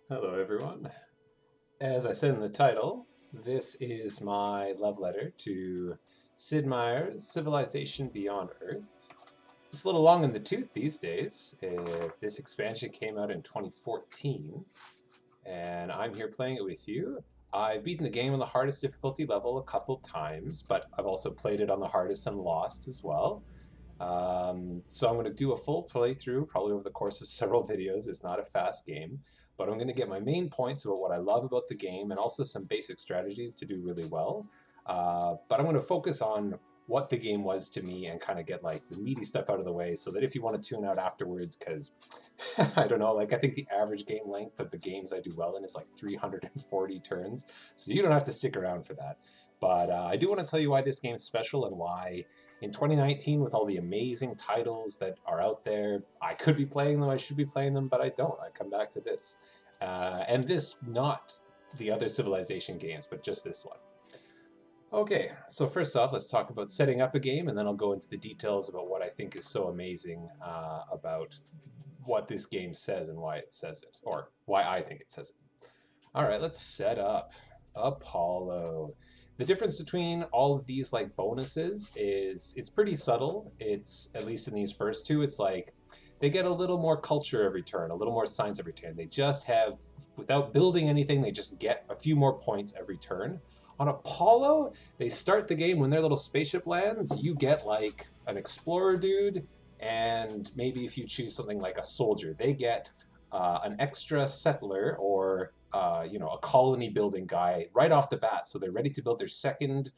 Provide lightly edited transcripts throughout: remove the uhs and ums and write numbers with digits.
Hello everyone. As I said in the title, this is my love letter to Sid Meier's Civilization Beyond Earth. It's a little long in the tooth these days. This expansion came out in 2014, and I'm here playing it with you. I've beaten the game on the hardest difficulty level a couple times, but I've also played it on the hardest and lost as well. So I'm going to do a full playthrough, probably over the course of several videos. It's not a fast game, but I'm going to get my main points about what I love about the game and also some basic strategies to do really well. But I'm going to focus on what the game was to me and kind of get like the meaty stuff out of the way so that if you want to tune out afterwards, because I don't know, like I think the average game length of the games I do well in is like 340 turns, so you don't have to stick around for that. But I do want to tell you why this game's special and why in 2019, with all the amazing titles that are out there, I could be playing them, I should be playing them, but I don't. I come back to this. And this, not the other Civilization games, but just this one. Okay, so first off, let's talk about setting up a game, and then I'll go into the details about what I think is so amazing about what this game says and why it says it, or why I think it says it. All right, let's set up Apollo. The difference between all of these like bonuses is it's pretty subtle. It's, at least in these first two, it's like they get a little more culture every turn, a little more science every turn. They just have, without building anything, they just get a few more points every turn. On Apollo, they start the game when their little spaceship lands, you get like an explorer dude, and maybe if you choose something like a soldier, they get an extra settler or you know, a colony building guy right off the bat. So they're ready to build their second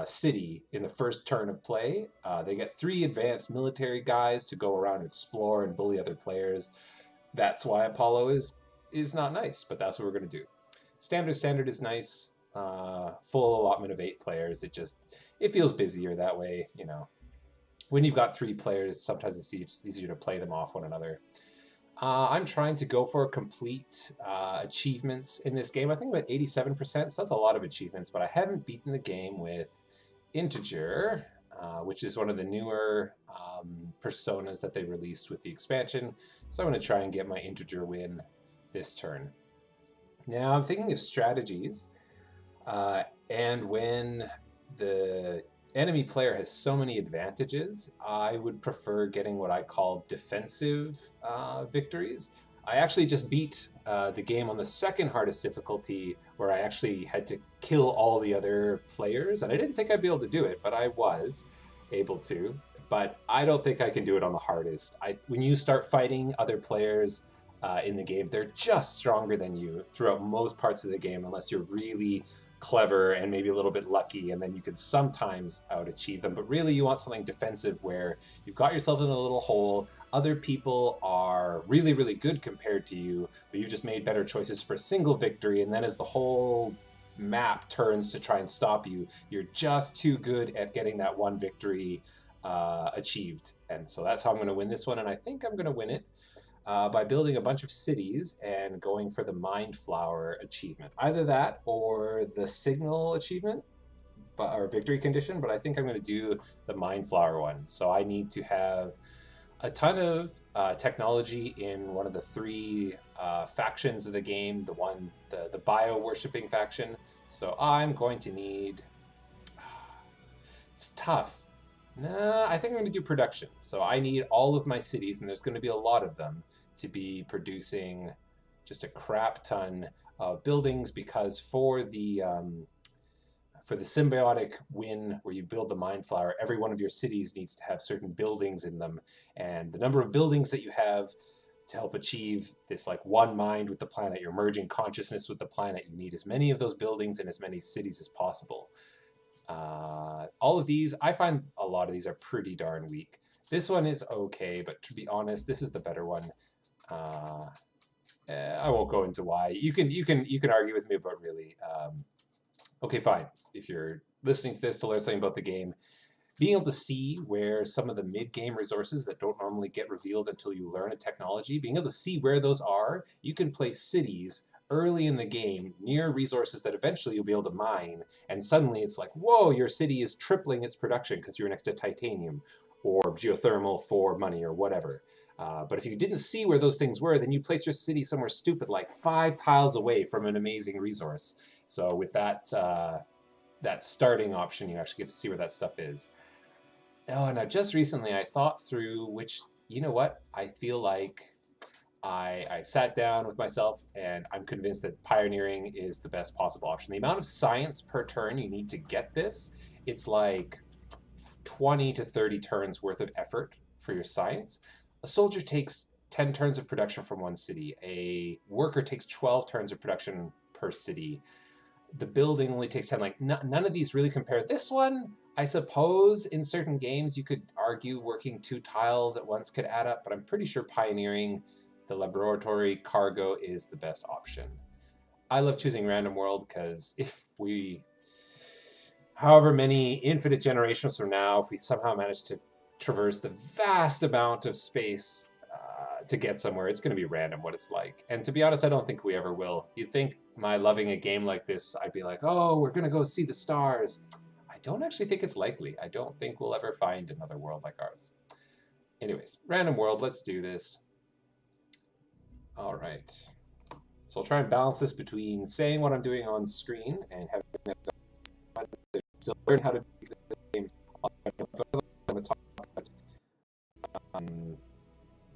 city in the first turn of play. They get 3 advanced military guys to go around and explore and bully other players. That's why Apollo is not nice, but that's what we're going to do. Standard is nice. Full allotment of 8 players. It feels busier that way, you know. When you've got 3 players, sometimes it's easier to play them off one another. I'm trying to go for complete achievements in this game. I think about 87%, so that's a lot of achievements, but I haven't beaten the game with INTEGR, which is one of the newer personas that they released with the expansion. So I'm going to try and get my INTEGR win this turn. Now I'm thinking of strategies, and when the enemy player has so many advantages, I would prefer getting what I call defensive victories. I actually just beat the game on the second hardest difficulty, where I actually had to kill all the other players, and I didn't think I'd be able to do it, but I was able to. But I don't think I can do it on the hardest. When you start fighting other players in the game, they're just stronger than you throughout most parts of the game, unless you're really clever and maybe a little bit lucky, and then you can sometimes out-achieve them. But really, you want something defensive where you've got yourself in a little hole, other people are really, really good compared to you, but you've just made better choices for a single victory, and then as the whole map turns to try and stop you, you're just too good at getting that one victory achieved. And so that's how I'm going to win this one, and I think I'm going to win it by building a bunch of cities and going for the Mind Flower achievement. Either that or the Signal achievement, or victory condition, but I think I'm going to do the Mind Flower one. So I need to have a ton of technology in one of the 3 factions of the game, the bio-worshipping faction. So I'm going to need... It's tough. Nah, I think I'm going to do production. So I need all of my cities, and there's going to be a lot of them, to be producing just a crap ton of buildings, because for the symbiotic win where you build the Mind Flower, every one of your cities needs to have certain buildings in them, and the number of buildings that you have to help achieve this like one mind with the planet, you're merging consciousness with the planet, you need as many of those buildings and as many cities as possible. All of these, I find a lot of these are pretty darn weak. This one is okay, but to be honest, this is the better one. I won't go into why. You can argue with me, but really, okay, fine. If you're listening to this to learn something about the game, being able to see where some of the mid-game resources that don't normally get revealed until you learn a technology, being able to see where those are, you can place cities early in the game near resources that eventually you'll be able to mine, and suddenly it's like, whoa, your city is tripling its production because you're next to titanium or geothermal for money or whatever. But if you didn't see where those things were, then you place your city somewhere stupid like 5 tiles away from an amazing resource. So with that that starting option, you actually get to see where that stuff is. Oh, now just recently I thought through which, you know what, I feel like I sat down with myself and I'm convinced that pioneering is the best possible option. The amount of science per turn you need to get this, it's like 20 to 30 turns worth of effort for your science. A soldier takes 10 turns of production from one city. A worker takes 12 turns of production per city. The building only takes 10. Like, none of these really compare. This one, I suppose, in certain games, you could argue working 2 tiles at once could add up, but I'm pretty sure pioneering the laboratory cargo is the best option. I love choosing random world because if we, however many infinite generations from now, if we somehow manage to traverse the vast amount of space to get somewhere, it's going to be random what it's like. And to be honest, I don't think we ever will. You'd think my loving a game like this, I'd be like, oh, we're going to go see the stars. I don't actually think it's likely. I don't think we'll ever find another world like ours. Anyways, random world, let's do this. All right. So I'll try and balance this between saying what I'm doing on screen and having them still learn how to do the game. I'm going to talk about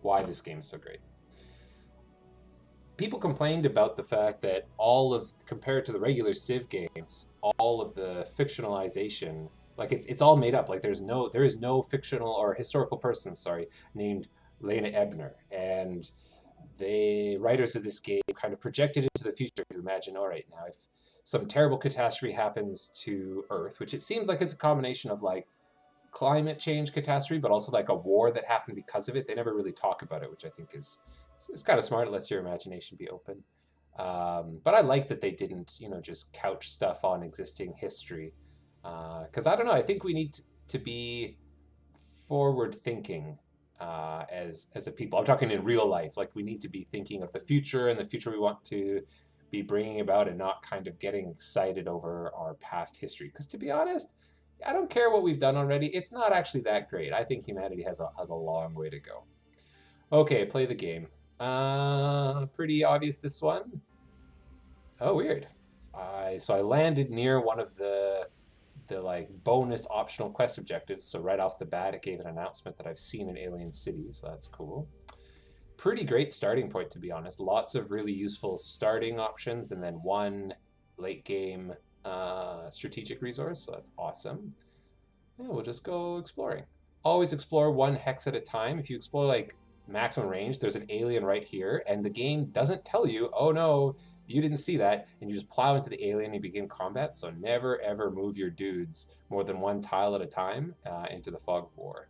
why this game is so great. People complained about the fact that compared to the regular Civ games, all of the fictionalization, like it's all made up. Like there is no fictional or historical person, named Lena Ebner, and the writers of this game kind of projected into the future to imagine, all right, now if some terrible catastrophe happens to Earth, which it seems like it's a combination of like climate change catastrophe, but also like a war that happened because of it. They never really talk about it, which I think is kind of smart. It lets your imagination be open. But I like that they didn't, just couch stuff on existing history. Because I don't know, I think we need to be forward thinking as a people. I'm talking in real life. Like we need to be thinking of the future and the future we want to be bringing about, and not kind of getting excited over our past history. Because to be honest, I don't care what we've done already. It's not actually that great. I think humanity has a long way to go. Okay, play the game. Pretty obvious, this one. Oh, weird. So I landed near one of the like bonus optional quest objectives. So right off the bat, it gave an announcement that I've seen an alien city. So that's cool. Pretty great starting point, to be honest. Lots of really useful starting options, and then one late game strategic resource, so that's awesome. Yeah, we'll just go exploring. Always explore 1 hex at a time. If you explore like maximum range, there's an alien right here, and the game doesn't tell you, oh no, you didn't see that, and you just plow into the alien and you begin combat. So never ever move your dudes more than 1 tile at a time into the fog of war.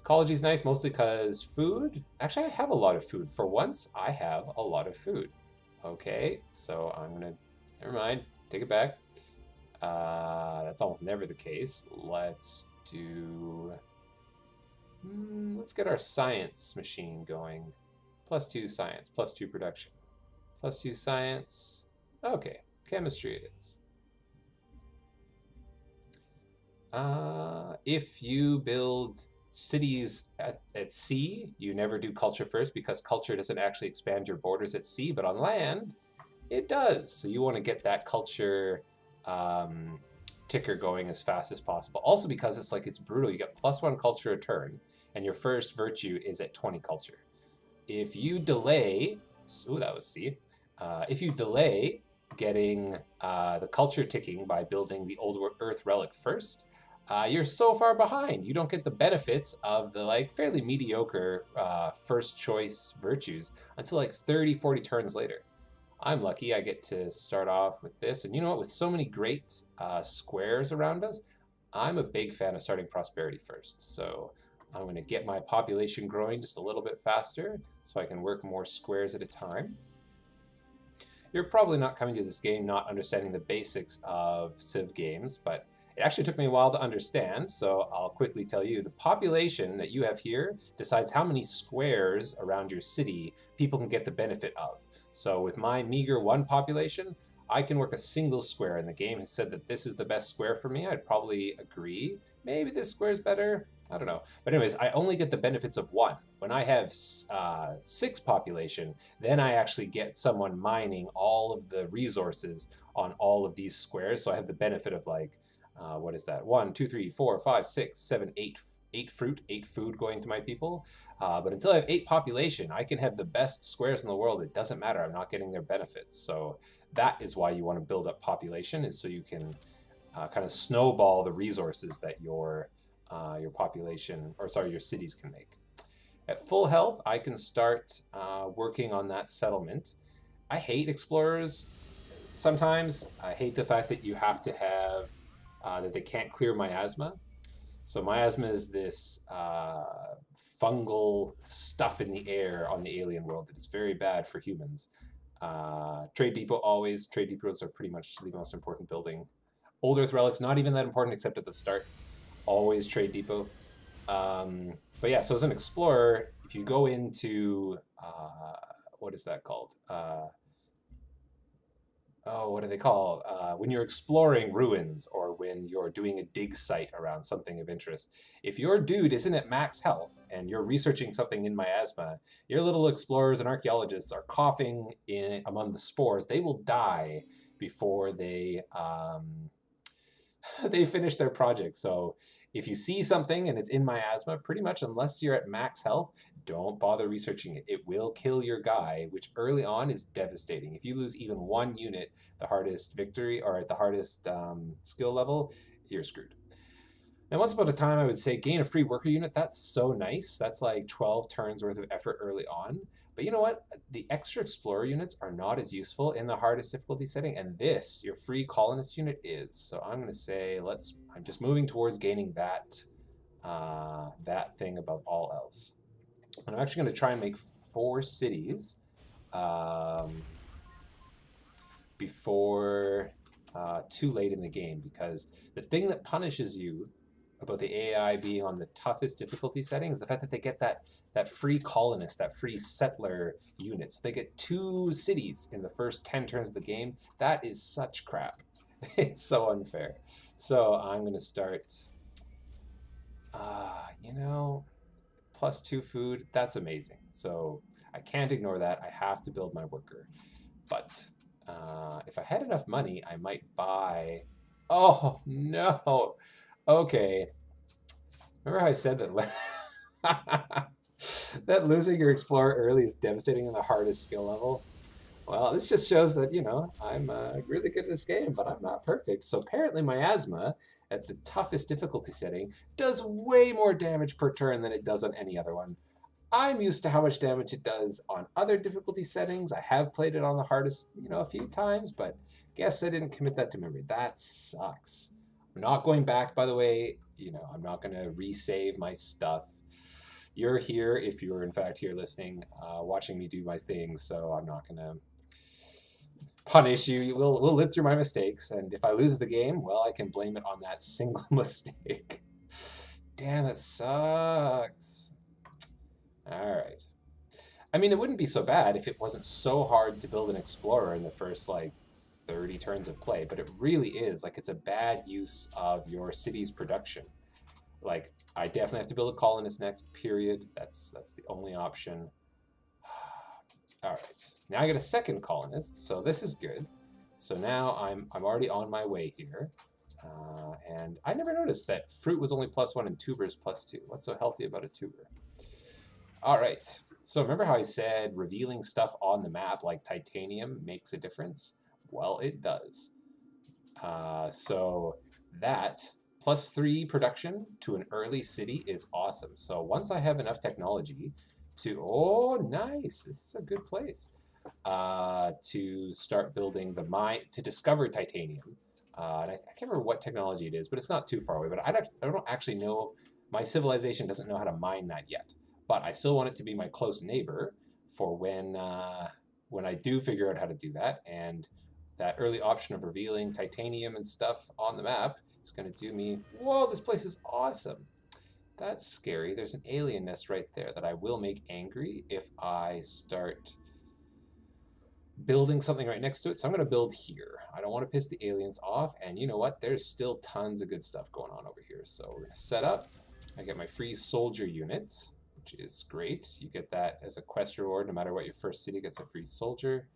Ecology is nice, mostly because food. Actually, I have a lot of food. For once, I have a lot of food. Okay, so I'm gonna, never mind, take it back. That's almost never the case. Let's do, let's get our science machine going. +2 science, +2 production, +2 science. Okay, chemistry it is. If you build cities at sea, you never do culture first, because culture doesn't actually expand your borders at sea, but on land, it does. So you want to get that culture ticker going as fast as possible. Also because it's brutal. You get +1 culture a turn, and your first virtue is at 20 culture. If you delay, that was C. If you delay getting the culture ticking by building the old Earth relic first, you're so far behind. You don't get the benefits of the fairly mediocre first choice virtues until 30, 40 turns later. I'm lucky I get to start off with this. And you know what? With so many great squares around us, I'm a big fan of starting prosperity first. So I'm going to get my population growing just a little bit faster so I can work more squares at a time. You're probably not coming to this game not understanding the basics of Civ games, but It actually took me a while to understand, so I'll quickly tell you. The population that you have here decides how many squares around your city people can get the benefit of. So with my meager 1 population, I can work a single square, and the game has said that this is the best square for me. I'd probably agree. Maybe this square is better. I don't know. But anyways, I only get the benefits of 1. When I have 6 population, then I actually get someone mining all of the resources on all of these squares. So I have the benefit of like, what is that? 1, 2, 3, 4, 5, 6, 7, 8 fruit, 8 food going to my people. But until I have 8 population, I can have the best squares in the world. It doesn't matter. I'm not getting their benefits. So that is why you want to build up population, is so you can kind of snowball the resources that your population, or sorry, your cities can make. At full health, I can start working on that settlement. I hate explorers sometimes. I hate the fact that you have to have, that they can't clear miasma. So miasma is this fungal stuff in the air on the alien world that is very bad for humans. Trade depot always. Trade depots are pretty much the most important building. Old Earth relics, not even that important except at the start. Always trade depot. But yeah, so as an explorer, if you go into, what is that called? What do they call? When you're exploring ruins, or when you're doing a dig site around something of interest. If your dude isn't at max health and you're researching something in miasma, your little explorers and archaeologists are coughing in among the spores. They will die before they they finish their project. So if you see something and it's in miasma, pretty much unless you're at max health, don't bother researching it. It will kill your guy, which early on is devastating. If you lose even 1 unit, the hardest victory, or at the hardest skill level, you're screwed. Now, once upon a time, I would say gain a free worker unit. That's so nice. That's like 12 turns worth of effort early on. But you know what? The extra explorer units are not as useful in the hardest difficulty setting, and this, your free colonist unit, is. So I'm going to say, I'm just moving towards gaining that, that thing above all else. And I'm actually going to try and make 4 cities before too late in the game, because the thing that punishes you about the AI being on the toughest difficulty setting is the fact that they get that free colonist, that free settler units. They get 2 cities in the first 10 turns of the game. That is such crap. It's so unfair. So I'm going to start, you know, +2 food. That's amazing. So I can't ignore that. I have to build my worker. But if I had enough money, I might buy... Oh, no. Okay. Remember how I said that that losing your explorer early is devastating in the hardest skill level? Well, this just shows that, you know, I'm really good at this game, but I'm not perfect. So apparently miasma, at the toughest difficulty setting, does way more damage per turn than it does on any other one. I'm used to how much damage it does on other difficulty settings. I have played it on the hardest, you know, a few times, but guess I didn't commit that to memory. That sucks. I'm not going back, by the way. You know, I'm not going to resave my stuff. You're here, if you're in fact here listening, watching me do my thing, so I'm not going to punish you. We'll live through my mistakes, and if I lose the game, well, I can blame it on that single mistake. Damn, that sucks. All right. I mean, it wouldn't be so bad if it wasn't so hard to build an explorer in the first, like, 30 turns of play, but it really is. Like, it's a bad use of your city's production. Like, I definitely have to build a colonist next, period. That's the only option. All right. Now I get a second colonist, so this is good. So now I'm already on my way here. And I never noticed that fruit was only +1 and tubers +2. What's so healthy about a tuber? All right. So remember how I said revealing stuff on the map, like titanium, makes a difference? Well, it does. So that +3 production to an early city is awesome. So once I have enough technology to, oh, nice, this is a good place, to start building the mine, to discover titanium. And I can't remember what technology it is, but it's not too far away. But I don't actually know, my civilization doesn't know how to mine that yet. But I still want it to be my close neighbor for when I do figure out how to do that. And that early option of revealing titanium and stuff on the map is going to do me... Whoa, this place is awesome. That's scary. There's an alien nest right there that I will make angry if I start building something right next to it. So I'm going to build here. I don't want to piss the aliens off. And you know what? There's still tons of good stuff going on over here. So we're going to set up. I get my free soldier unit, which is great. You get that as a quest reward. No matter what, your first city gets a free soldier.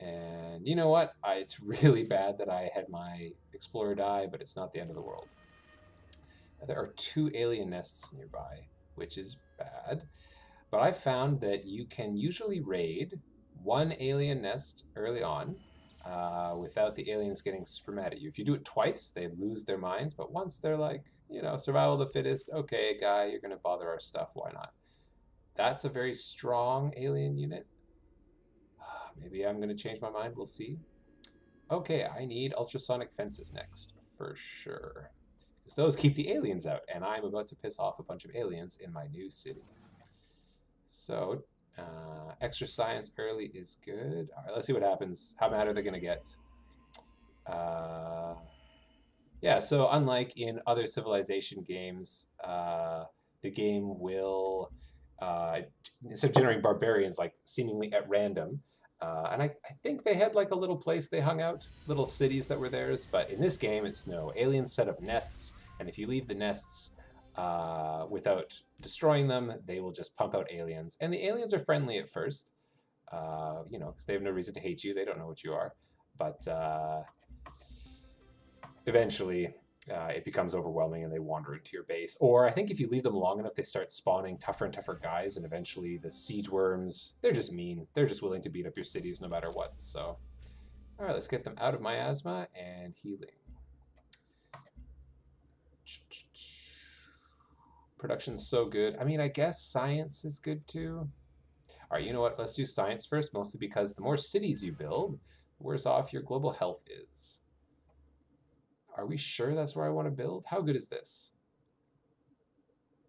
And you know what? It's really bad that I had my explorer die, but it's not the end of the world. There are 2 alien nests nearby, which is bad. But I found that you can usually raid 1 alien nest early on without the aliens getting super mad at you. If you do it twice, they lose their minds. But once they're like, you know, survival of the fittest, okay, guy, you're going to bother our stuff. Why not? That's a very strong alien unit. Maybe I'm going to change my mind. We'll see. Okay, I need ultrasonic fences next, for sure. Because those keep the aliens out, and I'm about to piss off a bunch of aliens in my new city. So, extra science early is good. All right, let's see what happens. How mad are they going to get? Yeah, so unlike in other Civilization games, the game will, instead of generating barbarians like seemingly at random, and I think they had like a little place they hung out, little cities that were theirs, but in this game it's no. Aliens set up nests, and if you leave the nests without destroying them, they will just pump out aliens. And the aliens are friendly at first, you know, because they have no reason to hate you. They don't know what you are. But eventually it becomes overwhelming and they wander into your base. Or I think if you leave them long enough, they start spawning tougher and tougher guys, and eventually the siege worms, they're just mean. They're just willing to beat up your cities no matter what. So, all right, let's get them out of miasma and healing. Production's so good. I mean, I guess science is good too. All right, you know what? Let's do science first, mostly because the more cities you build, the worse off your global health is. Are we sure that's where I want to build? How good is this?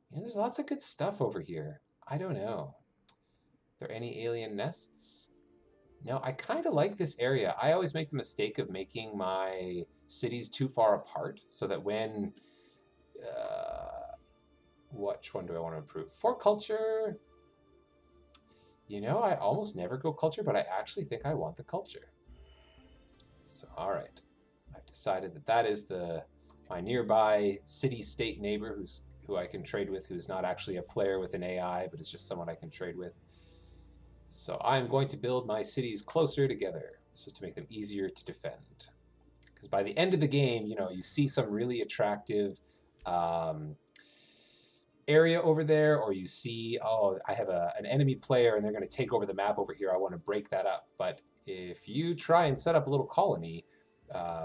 You know, there's lots of good stuff over here. I don't know. Are there any alien nests? No, I kind of like this area. I always make the mistake of making my cities too far apart so that when... which one do I want to improve? For culture... You know, I almost never go culture, but I actually think I want the culture. So, all right. I've decided that that is my nearby city-state neighbor who I can trade with, who's not actually a player with an AI, but is just someone I can trade with. So I'm going to build my cities closer together so to make them easier to defend. Because by the end of the game, you know, you see some really attractive area over there, or you see, oh, I have an enemy player and they're going to take over the map over here. I want to break that up. But if you try and set up a little colony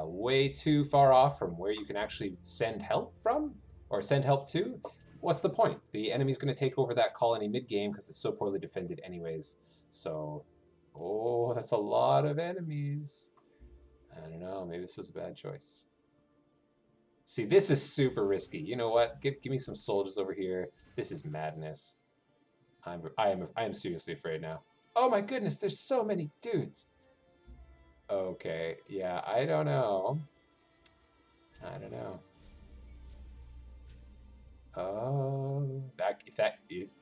way too far off from where you can actually send help from or send help to, what's the point? The enemy's going to take over that colony mid-game because it's so poorly defended anyways. So, oh, that's a lot of enemies. I don't know, maybe this was a bad choice. See, this is super risky. You know what? Give me some soldiers over here. This is madness. I am seriously afraid now. Oh my goodness, there's so many dudes. Okay, yeah, I don't know. Oh,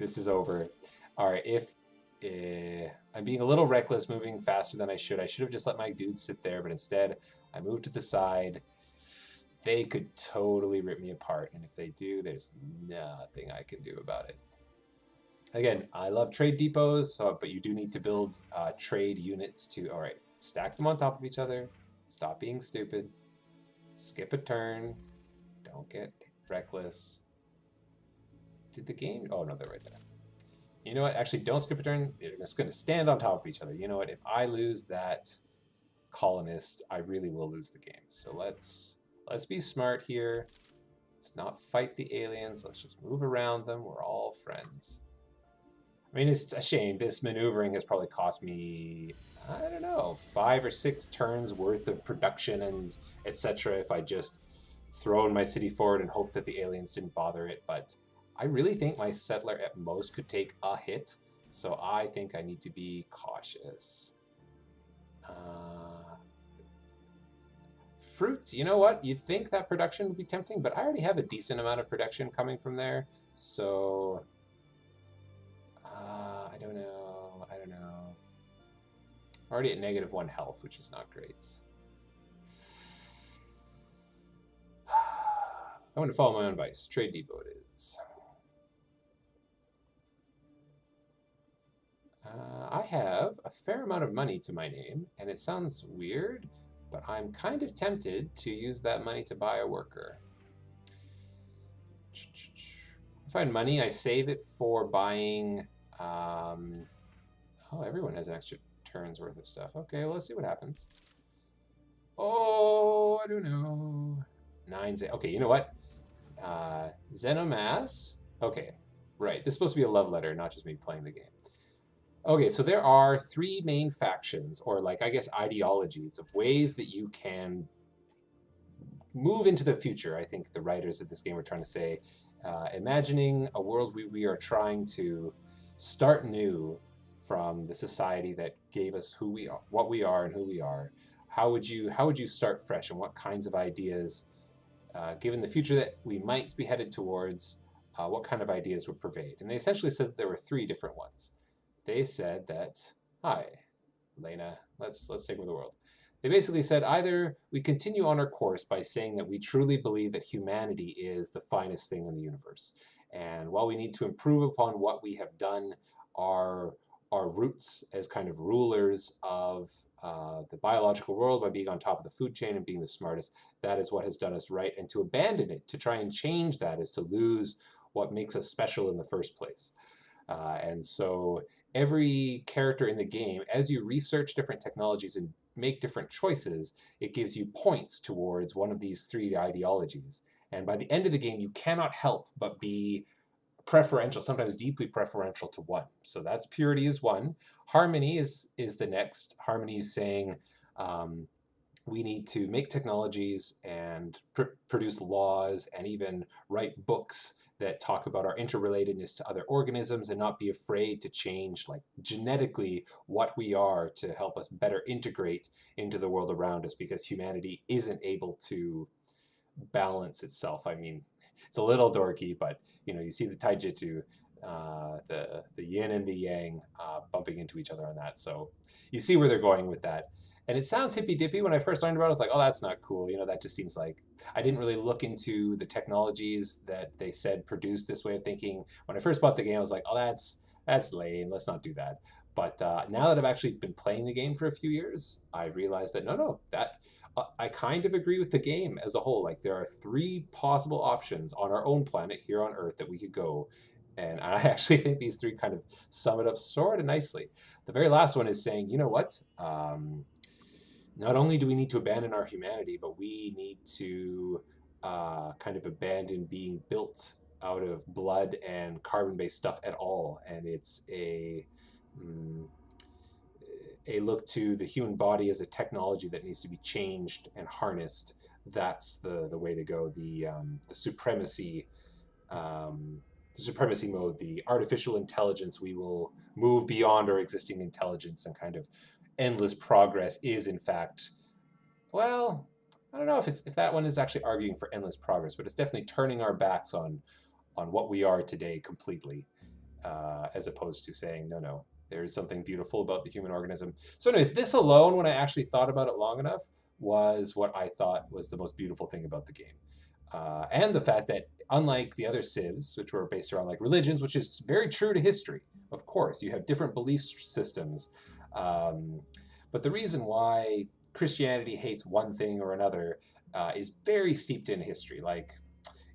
this is over. All right, if I'm being a little reckless, moving faster than I should have just let my dudes sit there, but instead I moved to the side. They could totally rip me apart, and if they do, there's nothing I can do about it. Again, I love trade depots, but you do need to build trade units to, all right, stack them on top of each other, stop being stupid, skip a turn, don't get reckless. Did the game, oh no, they're right there. You know what, actually don't skip a turn, they're just gonna stand on top of each other. You know what, if I lose that colonist, I really will lose the game. So let's be smart here. Let's not fight the aliens. Let's just move around them. We're all friends. I mean, it's a shame. This maneuvering has probably cost me, I don't know, 5 or 6 turns worth of production and etc. if I just thrown my city forward and hoped that the aliens didn't bother it. But I really think my settler at most could take a hit. So I think I need to be cautious. fruit, you know what? You'd think that production would be tempting, but I already have a decent amount of production coming from there. So, I don't know. I don't know. Already at -1 health, which is not great. I want to follow my own advice. Trade depot it is. I have a fair amount of money to my name, and it sounds weird, but I'm kind of tempted to use that money to buy a worker. If I find money, I save it for buying... oh, everyone has an extra turn's worth of stuff. Okay, well, let's see what happens. Oh, I don't know. 9... Okay, you know what? Xenomass. Okay, right. This is supposed to be a love letter, not just me playing the game. Okay, so there are 3 main factions, or like, I guess, ideologies of ways that you can move into the future. I think the writers of this game were trying to say, imagining a world we are trying to start new from the society that gave us who we are, what we are and who we are. How would you start fresh, and what kinds of ideas, given the future that we might be headed towards, what kind of ideas would pervade? And they essentially said that there were 3 different ones. They said that, hi, Lena, let's take over the world. They basically said either we continue on our course by saying that we truly believe that humanity is the finest thing in the universe. And while we need to improve upon what we have done, our roots as kind of rulers of the biological world by being on top of the food chain and being the smartest, that is what has done us right. And to abandon it, to try and change that, is to lose what makes us special in the first place. And so every character in the game, as you research different technologies and make different choices, it gives you points towards one of these 3 ideologies. And by the end of the game, you cannot help but be preferential, sometimes deeply preferential to one. So that's purity is one. Harmony is the next. Harmony is saying we need to make technologies and produce laws and even write books that talk about our interrelatedness to other organisms, and not be afraid to change, like, genetically what we are to help us better integrate into the world around us, because humanity isn't able to balance itself. I mean, it's a little dorky, but you know, you see the taijutsu, the yin and the yang bumping into each other on that. So you see where they're going with that. And it sounds hippy-dippy. When I first learned about it, I was like, oh, that's not cool. You know, that just seems like... I didn't really look into the technologies that they said produced this way of thinking. When I first bought the game, I was like, oh, that's lame. Let's not do that. But now that I've actually been playing the game for a few years, I realized that, no, that... I kind of agree with the game as a whole. Like, there are 3 possible options on our own planet here on Earth that we could go. And I actually think these 3 kind of sum it up sort of nicely. The very last one is saying, you know what? Not only do we need to abandon our humanity, but we need to kind of abandon being built out of blood and carbon-based stuff at all. And it's a look to the human body as a technology that needs to be changed and harnessed. That's the way to go. The supremacy mode, the artificial intelligence, we will move beyond our existing intelligence, and kind of endless progress is in fact, well, I don't know if that one is actually arguing for endless progress, but it's definitely turning our backs on what we are today completely, as opposed to saying, no, there is something beautiful about the human organism. So anyways, this alone, when I actually thought about it long enough, was what I thought was the most beautiful thing about the game. And the fact that, unlike the other civs, which were based around like religions, which is very true to history, of course, you have different belief systems. But the reason why Christianity hates one thing or another is very steeped in history. Like,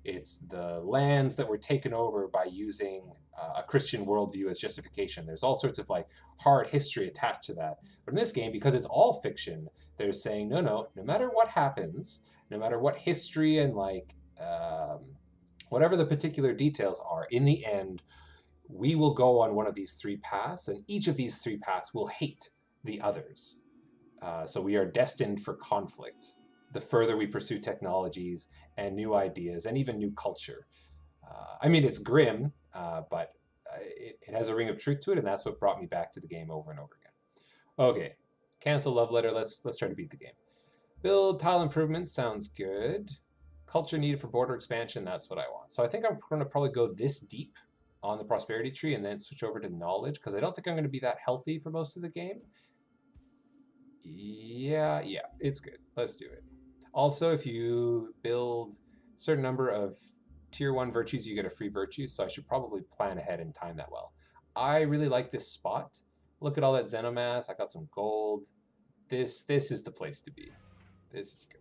it's the lands that were taken over by using a Christian worldview as justification. There's all sorts of like hard history attached to that. But in this game, because it's all fiction, they're saying, no matter what happens, no matter what history and like whatever the particular details are, in the end, we will go on one of these 3 paths, and each of these 3 paths will hate the others. So we are destined for conflict the further we pursue technologies and new ideas and even new culture. I mean, it's grim, but it has a ring of truth to it, and that's what brought me back to the game over and over again. Okay, cancel love letter. Let's try to beat the game. Build tile improvements sounds good. Culture needed for border expansion, that's what I want. So I think I'm going to probably go this deep on the prosperity tree and then switch over to knowledge, because I don't think I'm going to be that healthy for most of the game. Yeah, it's good. Let's do it. Also, if you build a certain number of tier 1 virtues, you get a free virtue, so I should probably plan ahead and time that well. I really like this spot. Look at all that Xenomass. I got some gold. This is the place to be. This is good.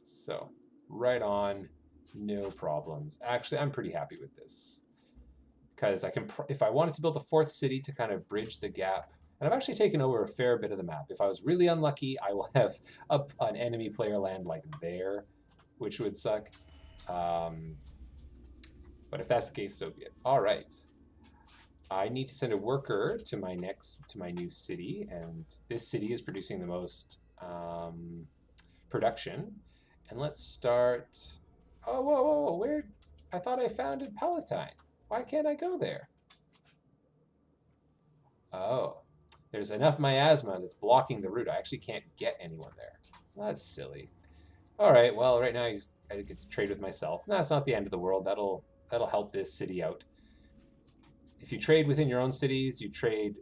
So, right on, no problems. Actually, I'm pretty happy with this. Because I can, if I wanted to build a 4th city to kind of bridge the gap, and I've actually taken over a fair bit of the map. If I was really unlucky, I will have an enemy player land like there, which would suck. But if that's the case, so be it. All right. I need to send a worker to my new city, and this city is producing the most production. And let's start. Oh, whoa! Where? I thought I founded Palatine. Why can't I go there? Oh, there's enough miasma that's blocking the route. I actually can't get anyone there. That's silly. All right. Well, right now I get to trade with myself. That's not the end of the world. That'll help this city out. If you trade within your own cities, you trade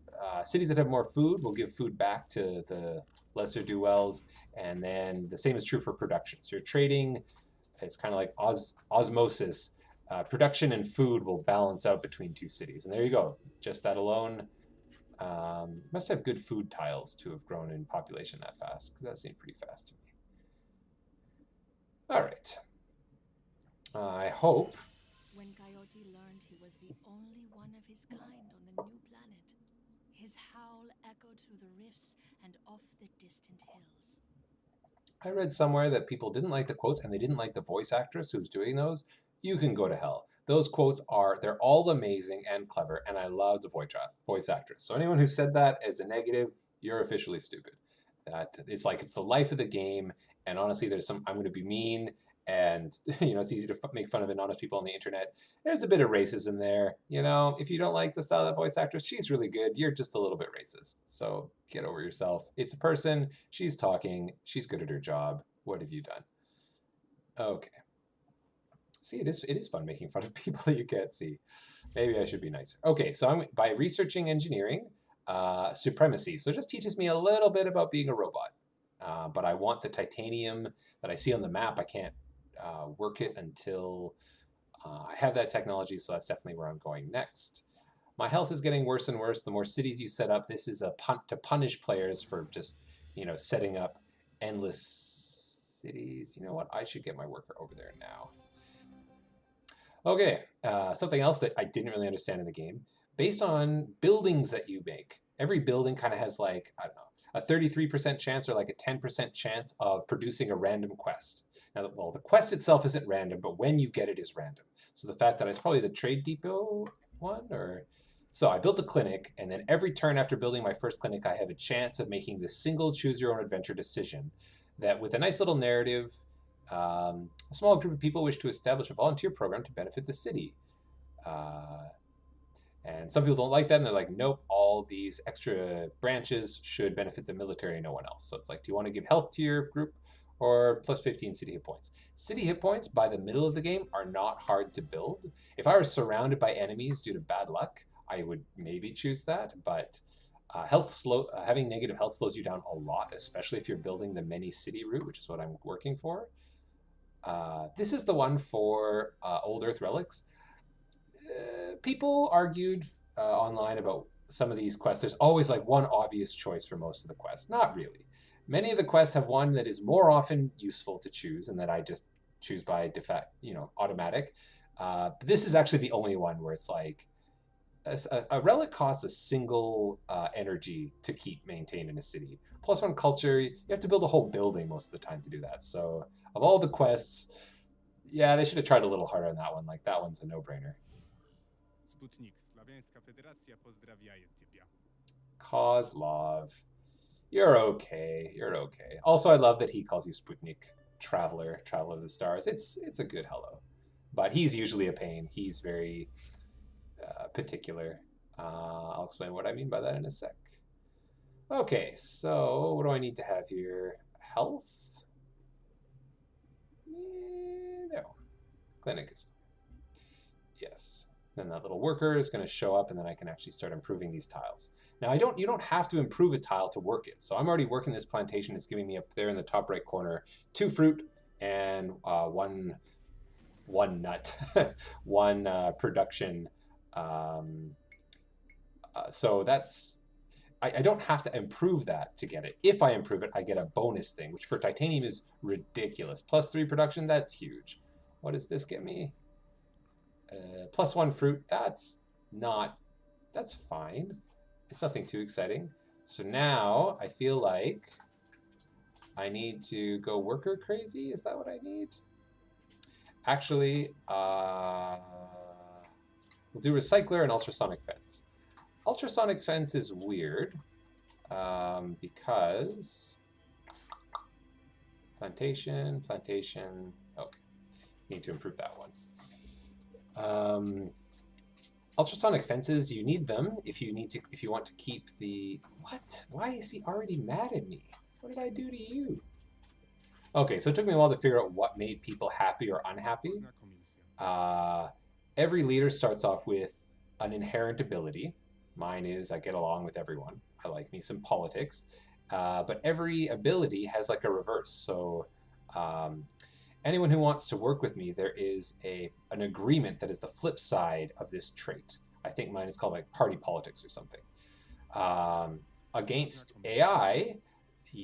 cities that have more food will give food back to the lesser do-wells, and then the same is true for production. So you're trading, it's kind of like osmosis. Production and food will balance out between two cities. And there you go. Just that alone. Must have good food tiles to have grown in population that fast, because that seemed pretty fast to me. All right. I hope. When Coyote learned he was the only one of his kind on the new planet, his howl echoed through the rifts and off the distant hills. I read somewhere that people didn't like the quotes and they didn't like the voice actress who's doing those. You can go to hell. Those quotes they're all amazing and clever, and I love the voice actress. So anyone who said that as a negative, you're officially stupid. That it's like it's the life of the game, and honestly, I'm going to be mean, and it's easy to make fun of honest people on the internet. There's a bit of racism there. If you don't like the style of that voice actress, she's really good. You're just a little bit racist. So get over yourself. It's a person. She's talking. She's good at her job. What have you done? Okay. See, it is fun making fun of people that you can't see. Maybe I should be nicer. Okay, so by researching engineering, supremacy. So it just teaches me a little bit about being a robot. But I want the titanium that I see on the map. I can't work it until I have that technology, so that's definitely where I'm going next. My health is getting worse and worse. The more cities you set up, this is to punish players for just, setting up endless cities. You know what? I should get my worker over there now. Okay, something else that I didn't really understand in the game. Based on buildings that you make, every building kind of has like, I don't know, a 33% chance or like a 10% chance of producing a random quest. Now, well, the quest itself isn't random, but when you get it is random. So the fact that it's probably the trade depot one, so I built a clinic, and then every turn after building my first clinic, I have a chance of making this single choose your own adventure decision that with a nice little narrative, a small group of people wish to establish a volunteer program to benefit the city. And some people don't like that, and they're like, nope, all these extra branches should benefit the military, no one else. So it's like, do you want to give health to your group or plus 15 city hit points? City hit points by the middle of the game are not hard to build. If I was surrounded by enemies due to bad luck, I would maybe choose that, but having negative health slows you down a lot, especially if you're building the many city route, which is what I'm working for. This is the one for Old Earth Relics. People argued online about some of these quests. There's always like one obvious choice for most of the quests. Not really. Many of the quests have one that is more often useful to choose and that I just choose by default, automatic. But this is actually the only one where it's like a relic costs a single energy to keep maintained in a city. Plus one culture, you have to build a whole building most of the time to do that. So of all the quests, yeah, they should have tried a little harder on that one. Like that one's a no-brainer. Kozlov. You're okay. You're okay. Also, I love that he calls you Sputnik. Traveler of the stars. It's a good hello. But he's usually a pain. He's very particular. I'll explain what I mean by that in a sec. Okay, so what do I need to have here? Health? No. Clinic is... Yes. Then that little worker is going to show up, and then I can actually start improving these tiles. Now, you don't have to improve a tile to work it. So I'm already working this plantation. It's giving me up there in the top right corner 2 fruit and one nut, one production. So that's... I don't have to improve that to get it. If I improve it, I get a bonus thing, which for titanium is ridiculous. +3 production, that's huge. What does this get me? +1 fruit, that's fine. It's nothing too exciting. So now I feel like I need to go worker crazy. Is that what I need? Actually, we'll do recycler and ultrasonic fence. Ultrasonic fence is weird because plantation. Okay, need to improve that one. Ultrasonic fences, you need them if you want to keep the... What? Why is he already mad at me? What did I do to you? Okay, so it took me a while to figure out what made people happy or unhappy. Every leader starts off with an inherent ability. Mine is I get along with everyone. I like me some politics. But every ability has like a reverse. So anyone who wants to work with me, there is an agreement that is the flip side of this trait. I think mine is called like party politics or something. Against AI,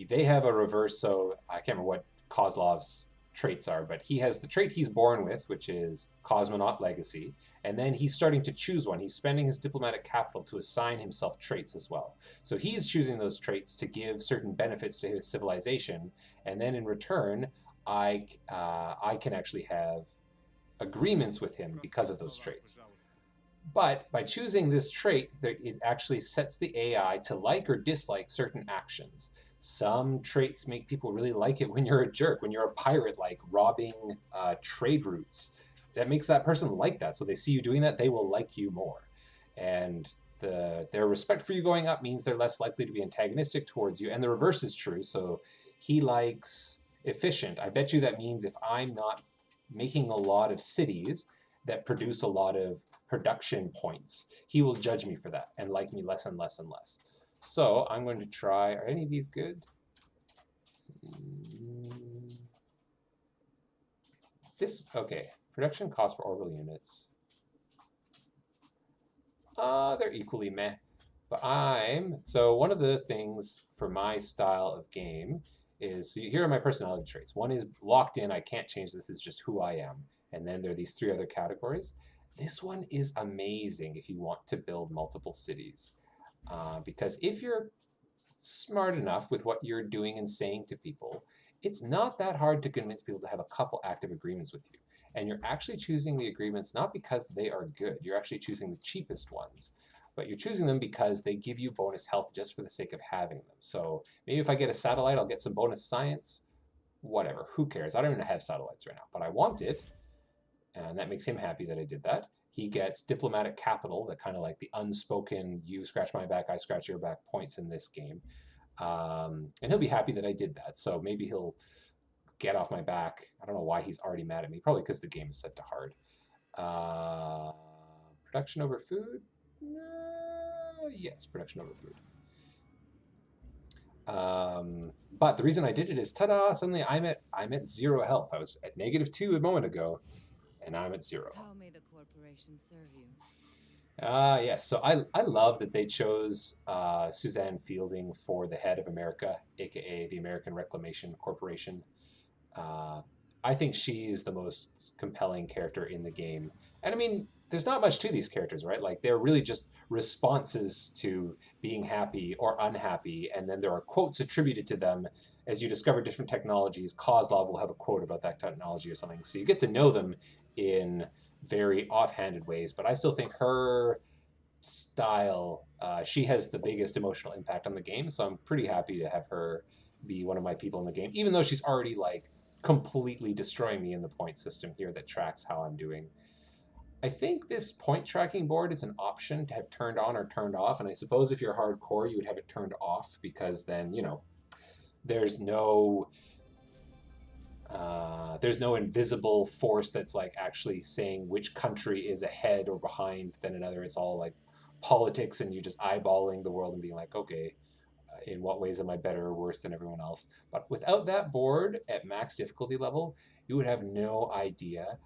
they have a reverse. So I can't remember what Kozlov's traits are, but he has the trait he's born with, which is Cosmonaut Legacy, and then he's starting to choose one. He's spending his diplomatic capital to assign himself traits as well. So he's choosing those traits to give certain benefits to his civilization, and then in return, I can actually have agreements with him because of those traits. But by choosing this trait, it actually sets the AI to like or dislike certain actions. Some traits make people really like it when you're a jerk, when you're a pirate, like robbing trade routes. That makes that person like that. So they see you doing that, they will like you more. And their respect for you going up means they're less likely to be antagonistic towards you. And the reverse is true. So he likes efficient. I bet you that means if I'm not making a lot of cities that produce a lot of production points, he will judge me for that and like me less and less and less. So I'm going to try, are any of these good? This, okay, production cost for orbital units. They're equally meh. But so one of the things for my style of game is, so here are my personality traits. One is locked in, I can't change this, is just who I am. And then there are these 3 other categories. This one is amazing if you want to build multiple cities. Because if you're smart enough with what you're doing and saying to people, it's not that hard to convince people to have a couple active agreements with you. And you're actually choosing the agreements not because they are good. You're actually choosing the cheapest ones. But you're choosing them because they give you bonus health just for the sake of having them. So maybe if I get a satellite, I'll get some bonus science. Whatever, who cares? I don't even have satellites right now, but I want it. And that makes him happy that I did that. He gets diplomatic capital, that kind of like the unspoken, you scratch my back, I scratch your back points in this game. And he'll be happy that I did that. So maybe he'll get off my back. I don't know why he's already mad at me. Probably because the game is set to hard. Production over food? Yes, production over food. But the reason I did it is, ta-da, suddenly I'm at 0 health. I was at -2 a moment ago, and I'm at 0. How may the corporation serve you? Yes, so I love that they chose Suzanne Fielding for the head of America, aka the American Reclamation Corporation. I think she's the most compelling character in the game. And I mean, there's not much to these characters, right? Like, they're really just responses to being happy or unhappy, and then there are quotes attributed to them. As you discover different technologies, Kozlov will have a quote about that technology or something. So you get to know them in very offhanded ways, but I still think her style, she has the biggest emotional impact on the game, so I'm pretty happy to have her be one of my people in the game, even though she's already like completely destroying me in the point system here that tracks how I'm doing. I think this point tracking board is an option to have turned on or turned off. And I suppose if you're hardcore, you would have it turned off because then, you know, there's no invisible force that's like actually saying which country is ahead or behind than another. It's all like politics and you just eyeballing the world and being like, okay, in what ways am I better or worse than everyone else? But without that board at max difficulty level, you would have no idea.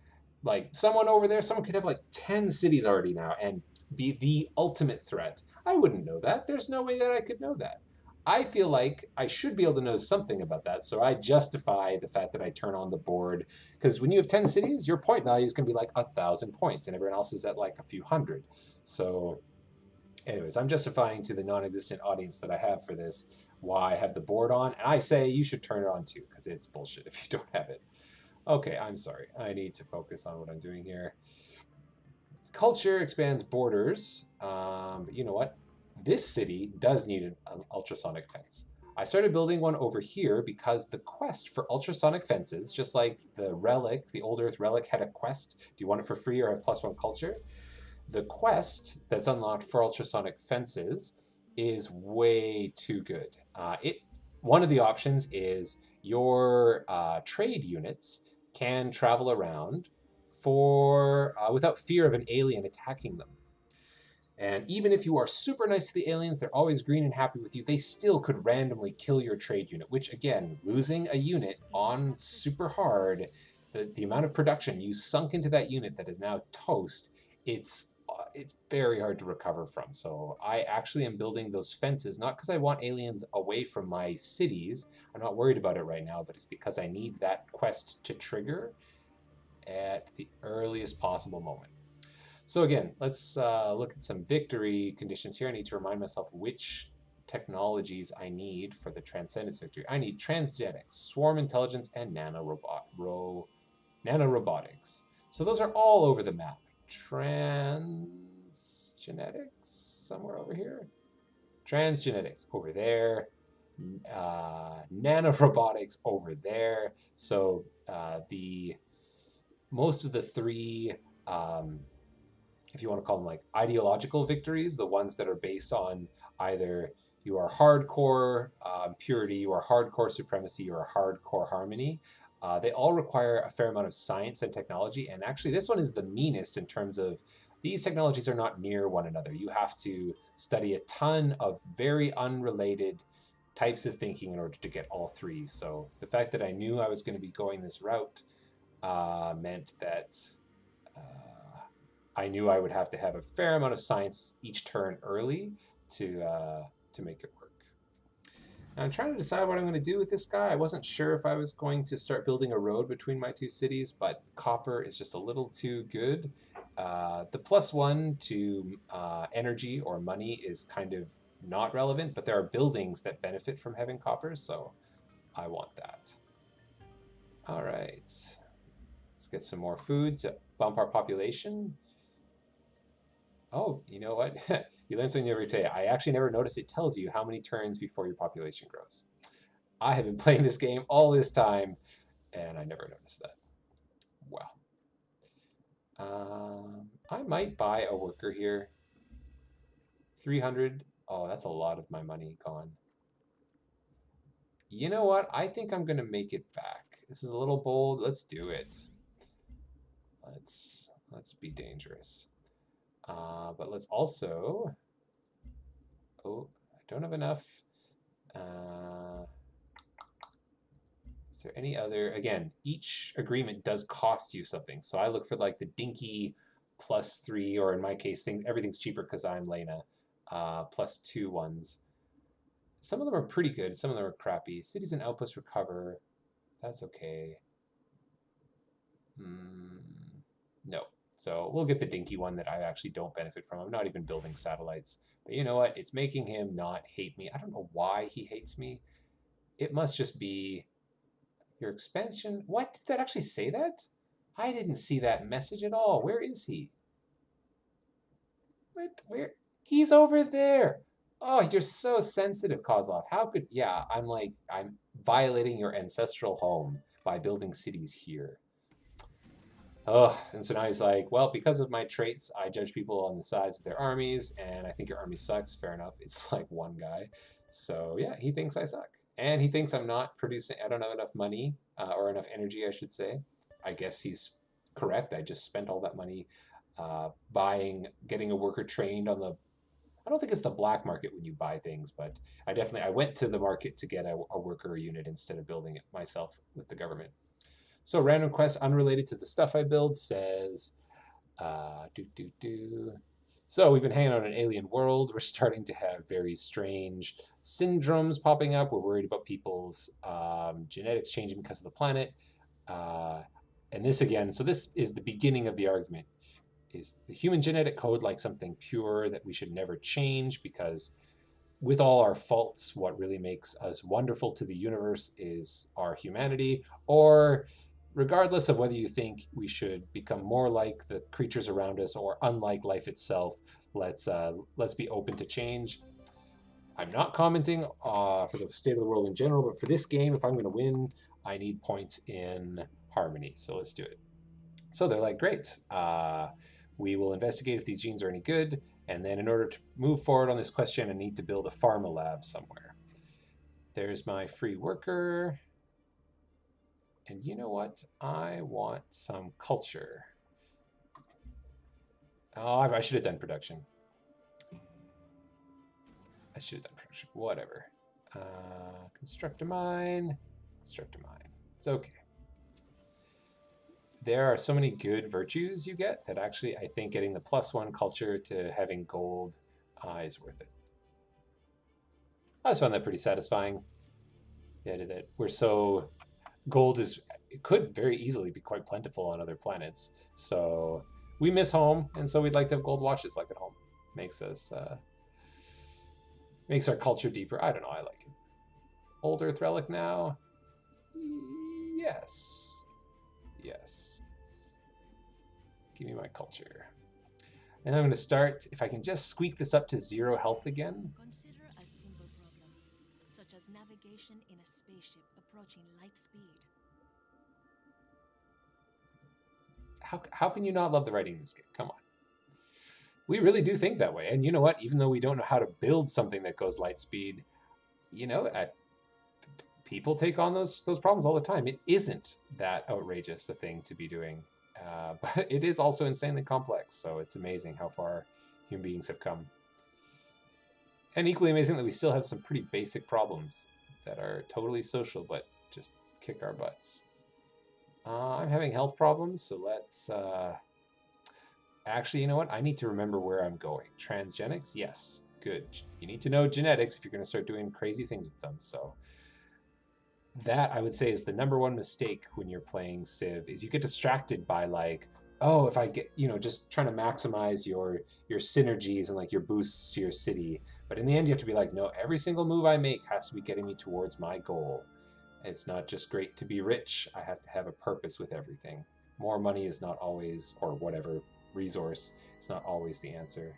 Like someone over there, someone could have like 10 cities already now and be the ultimate threat. I wouldn't know that. There's no way that I could know that. I feel like I should be able to know something about that, so I justify the fact that I turn on the board. Because when you have 10 cities, your point value is going to be like 1,000 points, and everyone else is at like a few hundred. So anyways, I'm justifying to the non-existent audience that I have for this why I have the board on, and I say you should turn it on too, because it's bullshit if you don't have it. Okay, I'm sorry. I need to focus on what I'm doing here. Culture expands borders, but you know what? This city does need an ultrasonic fence. I started building one over here because the quest for ultrasonic fences, just like the relic, the old Earth relic had a quest. Do you want it for free or have +1 culture? The quest that's unlocked for ultrasonic fences is way too good. One of the options is your trade units can travel around for without fear of an alien attacking them. And even if you are super nice to the aliens, they're always green and happy with you, they still could randomly kill your trade unit, which again, losing a unit on super hard, the amount of production you sunk into that unit that is now toast, it's very hard to recover from. So I actually am building those fences, not because I want aliens away from my cities. I'm not worried about it right now, but it's because I need that quest to trigger at the earliest possible moment. So again, let's look at some victory conditions here. I need to remind myself which technologies I need for the Transcendence victory. I need transgenics, swarm intelligence, and nanorobotics. So those are all over the map. Transgenetics, somewhere over here. Transgenetics over there. Nanorobotics over there. So most of the three, if you want to call them like ideological victories, the ones that are based on either you are hardcore purity, you are hardcore supremacy, you are hardcore harmony, they all require a fair amount of science and technology. And actually this one is the meanest in terms of these technologies are not near one another. You have to study a ton of very unrelated types of thinking in order to get all three. So the fact that I knew I was going to be going this route meant that I knew I would have to have a fair amount of science each turn early to make it work. Now I'm trying to decide what I'm going to do with this guy. I wasn't sure if I was going to start building a road between my two cities, but copper is just a little too good. The +1 to energy or money is kind of not relevant, but there are buildings that benefit from having copper, so I want that. All right, let's get some more food to bump our population. Oh, you know what? You learn something every day. I actually never noticed it tells you how many turns before your population grows. I have been playing this game all this time, and I never noticed that. Well, I might buy a worker here. 300. Oh, that's a lot of my money gone. You know what? I think I'm going to make it back. This is a little bold. Let's do it. Let's be dangerous. But let's also, oh, I don't have enough. Is there any other, again, each agreement does cost you something. So I look for like the dinky +3, or in my case, everything's cheaper because I'm Lena, +2 ones. Some of them are pretty good. Some of them are crappy. Cities and outposts recover. That's okay. No. So we'll get the dinky one that I actually don't benefit from. I'm not even building satellites. But you know what? It's making him not hate me. I don't know why he hates me. It must just be your expansion. What? Did that actually say that? I didn't see that message at all. Where is he? Where? He's over there. Oh, you're so sensitive, Kozlov. How could... Yeah, I'm violating your ancestral home by building cities here. Oh, and so now he's like, well, because of my traits, I judge people on the size of their armies, and I think your army sucks. Fair enough. It's like one guy. So yeah, he thinks I suck. And he thinks I'm not producing, I don't have enough money, or enough energy, I should say. I guess he's correct. I just spent all that money getting a worker trained on the, I don't think it's the black market when you buy things, but I went to the market to get a worker unit instead of building it myself with the government. So random quest unrelated to the stuff I build says, do do do. So we've been hanging out in an alien world. We're starting to have very strange syndromes popping up. We're worried about people's genetics changing because of the planet. Uh, and this again, so this is the beginning of the argument. Is the human genetic code like something pure that we should never change because with all our faults, what really makes us wonderful to the universe is our humanity? Or regardless of whether you think we should become more like the creatures around us or unlike life itself, let's be open to change. I'm not commenting for the state of the world in general, but for this game, if I'm going to win, I need points in harmony. So let's do it. So they're like, great. We will investigate if these genes are any good. And then in order to move forward on this question, I need to build a pharma lab somewhere. There's my free worker. And you know what? I want some culture. Oh, I should have done production. I should have done production. Whatever. Construct a mine. Construct a mine. It's okay. There are so many good virtues you get that actually I think getting the +1 culture to having gold is worth it. I just found that pretty satisfying. Yeah, that we're so gold is it could very easily be quite plentiful on other planets. So we miss home, and so we'd like to have gold watches like at home. Makes us makes our culture deeper. I don't know. I like it. Old Earth relic now. Yes. Yes. Give me my culture. And I'm going to start, if I can just squeak this up to 0 health again. Consider a simple problem, such as navigation in a spaceship approaching light speed. How can you not love the writing in this game? Come on. We really do think that way. And you know what? Even though we don't know how to build something that goes light speed, you know, people take on those problems all the time. It isn't that outrageous a thing to be doing. But it is also insanely complex, so it's amazing how far human beings have come. And equally amazing that we still have some pretty basic problems that are totally social, but just kick our butts. I'm having health problems, so let's... Actually, you know what? I need to remember where I'm going. Transgenics? Yes. Good. You need to know genetics if you're going to start doing crazy things with them, so... That, I would say, is the #1 mistake when you're playing Civ, is you get distracted by, like, oh, if I get, you know, just trying to maximize your synergies and, like, your boosts to your city. But in the end, you have to be like, no, every single move I make has to be getting me towards my goal. It's not just great to be rich. I have to have a purpose with everything. More money is not always, or whatever resource, is not always the answer.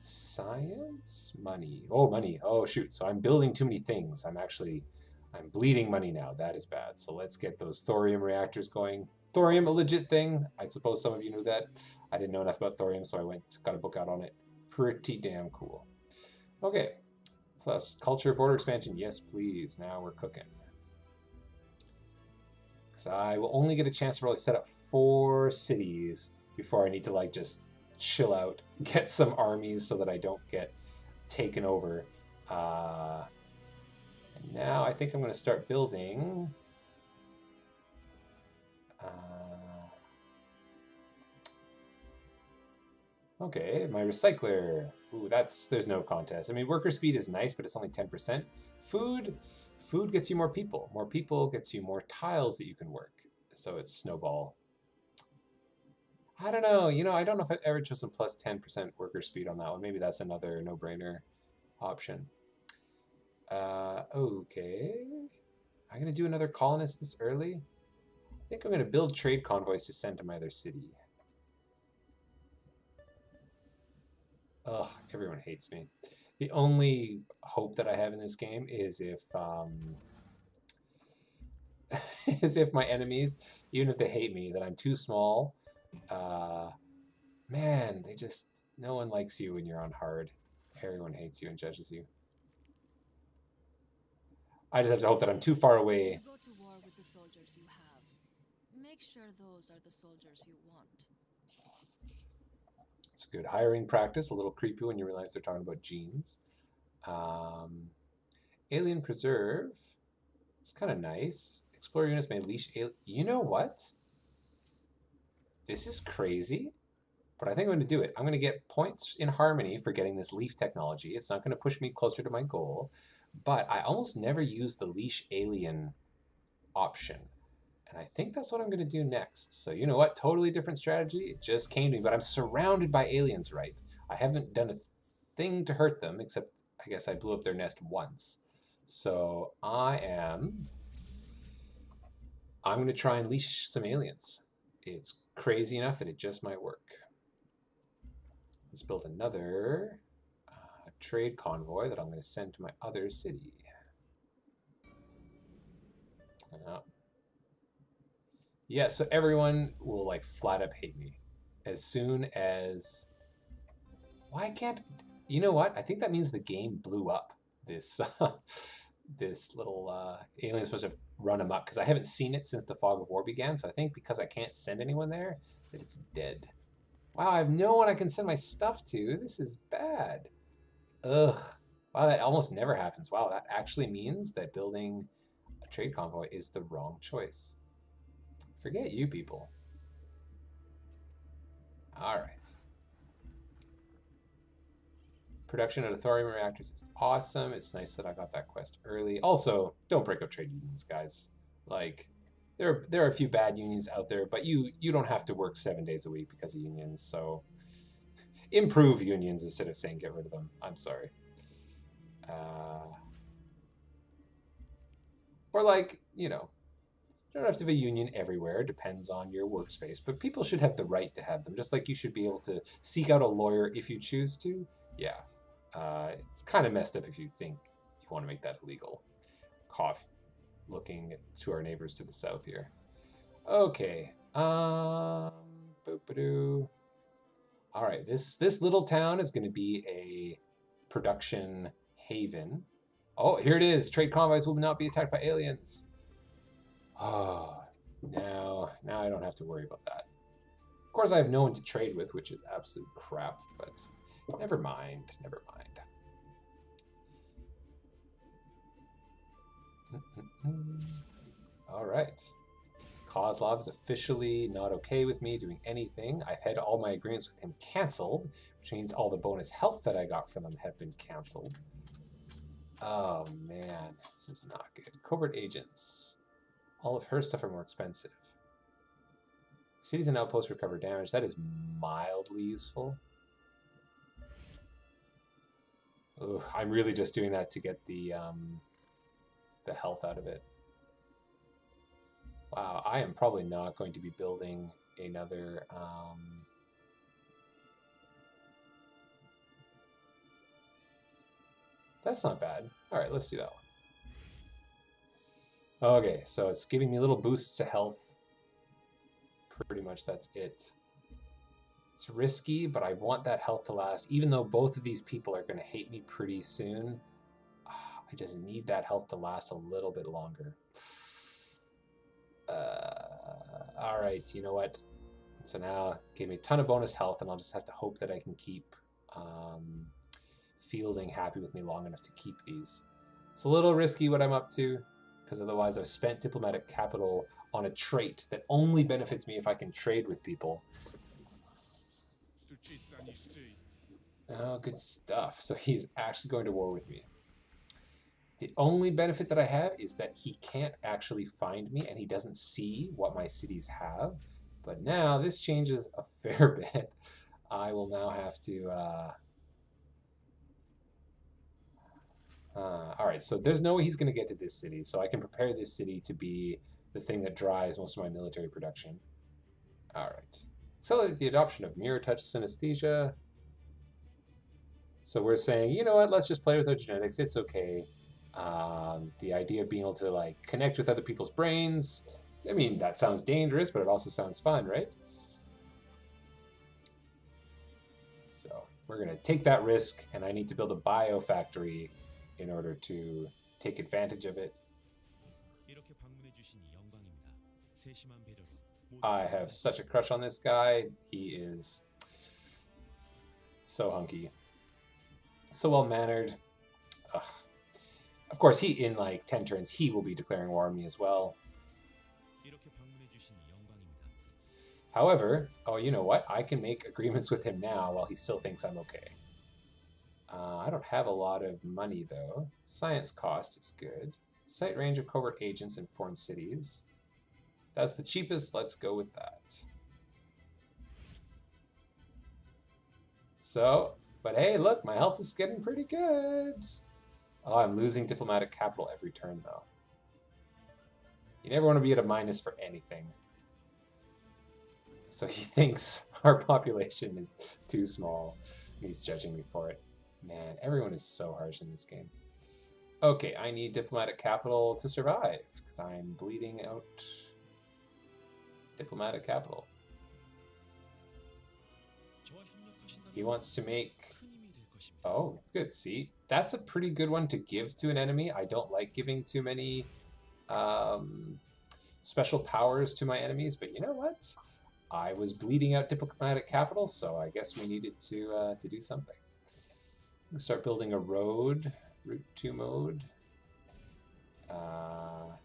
Science? Money. Oh, money. Oh, shoot. So I'm building too many things. I'm bleeding money now. That is bad. So let's get those thorium reactors going. Thorium, a legit thing. I suppose some of you knew that. I didn't know enough about thorium, so I got a book out on it. Pretty damn cool. Okay. Plus, culture, border expansion. Yes, please. Now we're cooking. Because I will only get a chance to probably set up 4 cities before I need to, like, just chill out, get some armies so that I don't get taken over. And now I think I'm going to start building. Okay, my recycler. Ooh, there's no contest. I mean, worker speed is nice, but it's only 10%. Food gets you more people. More people gets you more tiles that you can work. So it's snowball. I don't know. You know, I don't know if I've ever chosen plus 10% worker speed on that one. Maybe that's another no-brainer option. Okay. I'm going to do another colonist this early. I think I'm going to build trade convoys to send to my other city. Ugh, everyone hates me. The only hope that I have in this game is if as if my enemies, even if they hate me, that I'm too small. Man, no one likes you when you're on hard. Everyone hates you and judges you. I just have to hope that I'm too far away. You go to war with the soldiers you have. Make sure those are the soldiers you want. It's a good hiring practice. A little creepy when you realize they're talking about genes. Alien Preserve. It's kind of nice. Explorer units may leash You know what? This is crazy, but I think I'm going to do it. I'm going to get points in Harmony for getting this leaf technology. It's not going to push me closer to my goal, but I almost never use the leash alien option. And I think that's what I'm going to do next. So you know what? Totally different strategy. It just came to me, but I'm surrounded by aliens, right? I haven't done a thing to hurt them, except I guess I blew up their nest once. So I'm going to try and leash some aliens. It's crazy enough that it just might work. Let's build another trade convoy that I'm going to send to my other city. Yeah, so everyone will like flat up hate me as soon as... Why can't... You know what? I think that means the game blew up this this little alien supposed to run amok, because I haven't seen it since the Fog of War began, so I think because I can't send anyone there, that it's dead. Wow, I have no one I can send my stuff to. This is bad. Ugh. Wow, that almost never happens. Wow, that actually means that building a trade convoy is the wrong choice. Forget you people. All right. Production of thorium reactors is awesome. It's nice that I got that quest early. Also, don't break up trade unions, guys. Like, there are a few bad unions out there, but you don't have to work 7 days a week because of unions. So improve unions instead of saying get rid of them. I'm sorry. Or like, you know, you don't have to have a union everywhere. It depends on your workspace, but people should have the right to have them, just like you should be able to seek out a lawyer if you choose to. Yeah. It's kind of messed up if you think you want to make that illegal. Cough. Looking to our neighbors to the south here. Okay. Boop-a-doo. All right. This little town is going to be a production haven. Oh, here it is. Trade convoys will not be attacked by aliens. Oh, now I don't have to worry about that. Of course, I have no one to trade with, which is absolute crap, but never mind. Never mind. All right. Kozlov is officially not okay with me doing anything. I've had all my agreements with him canceled, which means all the bonus health that I got from them have been canceled. Oh, man. This is not good. Covert agents. All of her stuff are more expensive. Cities and outposts recover damage. That is mildly useful. Ugh, I'm really just doing that to get the health out of it. Wow, I am probably not going to be building another... That's not bad. All right, let's do that one. Okay, so it's giving me little boosts to health. Pretty much that's it. It's risky, but I want that health to last. Even though both of these people are going to hate me pretty soon, I just need that health to last a little bit longer. All right, you know what? So now it gave me a ton of bonus health, and I'll just have to hope that I can keep Fielding happy with me long enough to keep these. It's a little risky what I'm up to, because otherwise I've spent diplomatic capital on a trait that only benefits me if I can trade with people. Oh, good stuff. So he's actually going to war with me. The only benefit that I have is that he can't actually find me and he doesn't see what my cities have. But now this changes a fair bit. I will now have to... all right, so there's no way he's going to get to this city, so I can prepare this city to be the thing that drives most of my military production. All right. Accelerate the adoption of mirror touch synesthesia. So we're saying, you know what, let's just play with our genetics. It's okay. The idea of being able to like connect with other people's brains. I mean, that sounds dangerous, but it also sounds fun, right? So we're going to take that risk, and I need to build a biofactory in order to take advantage of it. I have such a crush on this guy. He is so hunky. So well-mannered. Of course, in like 10 turns, he will be declaring war on me as well. However, oh, you know what? I can make agreements with him now while he still thinks I'm okay. I don't have a lot of money, though. Science cost is good. Sight range of covert agents in foreign cities. That's the cheapest. Let's go with that. So, but hey, look, my health is getting pretty good. Oh, I'm losing diplomatic capital every turn, though. You never want to be at a minus for anything. So he thinks our population is too small, and he's judging me for it. Man, everyone is so harsh in this game. Okay, I need diplomatic capital to survive, because I'm bleeding out diplomatic capital. He wants to make... Oh, good. See, that's a pretty good one to give to an enemy. I don't like giving too many special powers to my enemies, but you know what? I was bleeding out diplomatic capital, so I guess we needed to do something. I'm going to start building a road, Route 2 mode. Oh,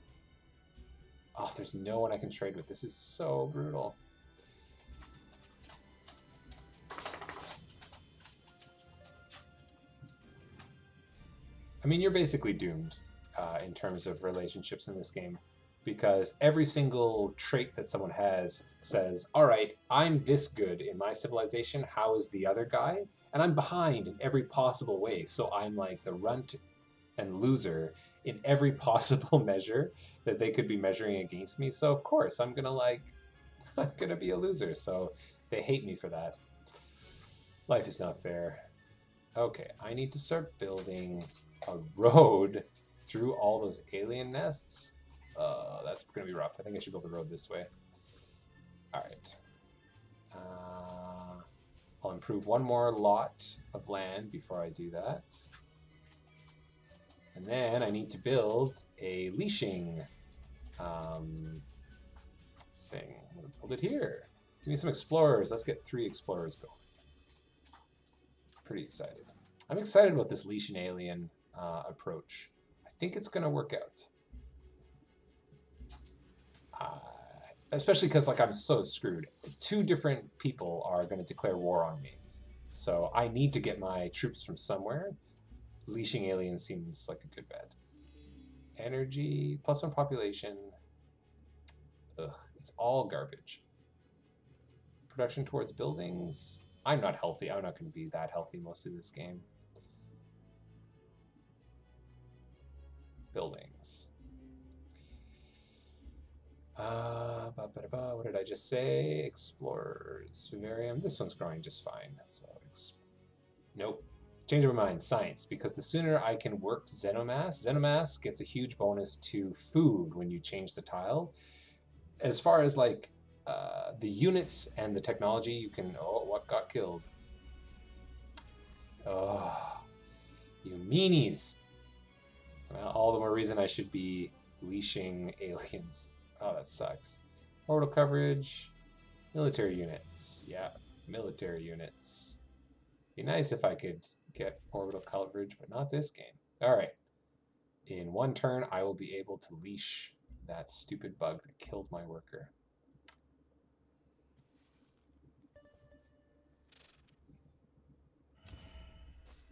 there's no one I can trade with. This is so brutal. I mean, you're basically doomed in terms of relationships in this game, because every single trait that someone has says, all right, I'm this good in my civilization, how is the other guy? And I'm behind in every possible way, so I'm like the runt and loser in every possible measure that they could be measuring against me. So of course, I'm gonna be a loser, so they hate me for that. Life is not fair. Okay, I need to start building a road through all those alien nests. That's gonna be rough. I think I should build a road this way. All right. I'll improve one more lot of land before I do that. And then I need to build a leashing thing. I'm gonna build it here. Give me some explorers. Let's get 3 explorers going. Pretty excited. I'm excited about this leashing alien approach. I think it's gonna work out. Especially because like I'm so screwed. 2 different people are going to declare war on me. So I need to get my troops from somewhere. Leashing aliens seems like a good bet. Energy, +1 population. Ugh, it's all garbage. Production towards buildings. I'm not healthy. I'm not going to be that healthy most of this game. Buildings. What did I just say? Explorers. Vivarium. This one's growing just fine. So, nope. Change of my mind. Science. Because the sooner I can work Xenomass, Xenomass gets a huge bonus to food when you change the tile. As far as like the units and the technology, you can... Oh, what got killed? Oh, you meanies. Well, all the more reason I should be leashing aliens. Oh, that sucks. Orbital coverage. Military units. Yeah, military units. Be nice if I could get orbital coverage, but not this game. All right. In 1 turn, I will be able to leash that stupid bug that killed my worker.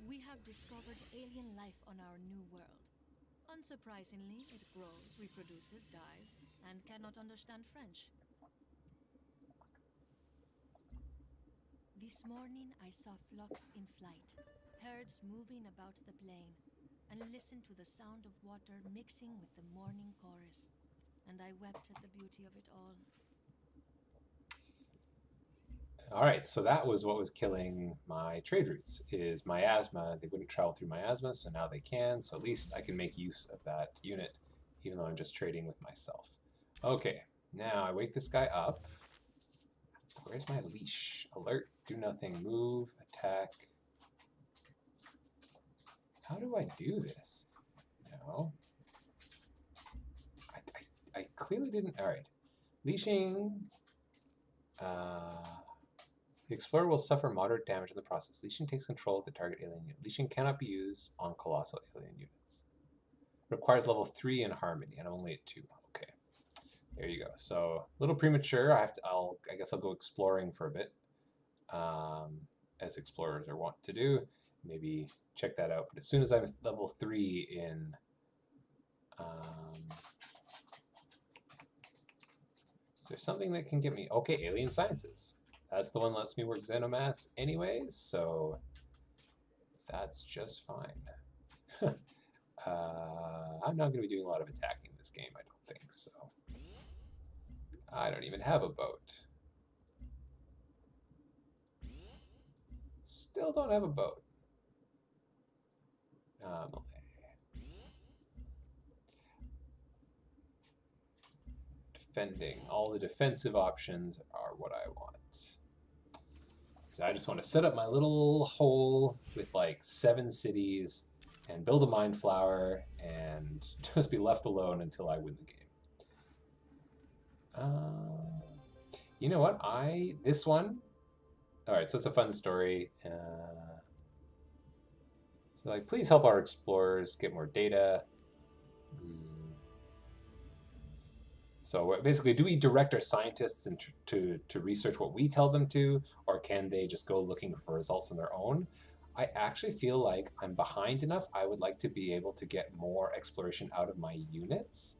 We have discovered alien life on our new world. Unsurprisingly, it grows, reproduces, dies, and cannot understand French. This morning I saw flocks in flight, herds moving about the plain, and listened to the sound of water mixing with the morning chorus. And I wept at the beauty of it all. Alright, so that was what was killing my trade routes, is miasma. They wouldn't travel through miasma, so now they can, so at least I can make use of that unit, even though I'm just trading with myself. Okay, now I wake this guy up. Where's my leash? Alert, do nothing, move, attack. How do I do this? No. I clearly didn't. Alright. Leashing. The explorer will suffer moderate damage in the process. Leashing takes control of the target alien unit. Leashing cannot be used on colossal alien units. Requires level 3 in harmony, and I'm only at 2. Okay. There you go. So, a little premature. I guess I'll go exploring for a bit. As explorers are wont to do. Maybe check that out. But as soon as I'm level 3 in is there something that can get me? Okay, alien sciences. That's the one that lets me work Xenomass anyways, so that's just fine. I'm not going to be doing a lot of attacking in this game, I don't think, so. I don't even have a boat. Still don't have a boat. Defending. All the defensive options are what I want. So I just want to set up my little hole with like 7 cities and build a mine flower and just be left alone until I win the game. You know what? This one. All right, so it's a fun story. So like, please help our explorers get more data. So basically, do we direct our scientists to research what we tell them to, or can they just go looking for results on their own? I actually feel like I'm behind enough. I would like to be able to get more exploration out of my units.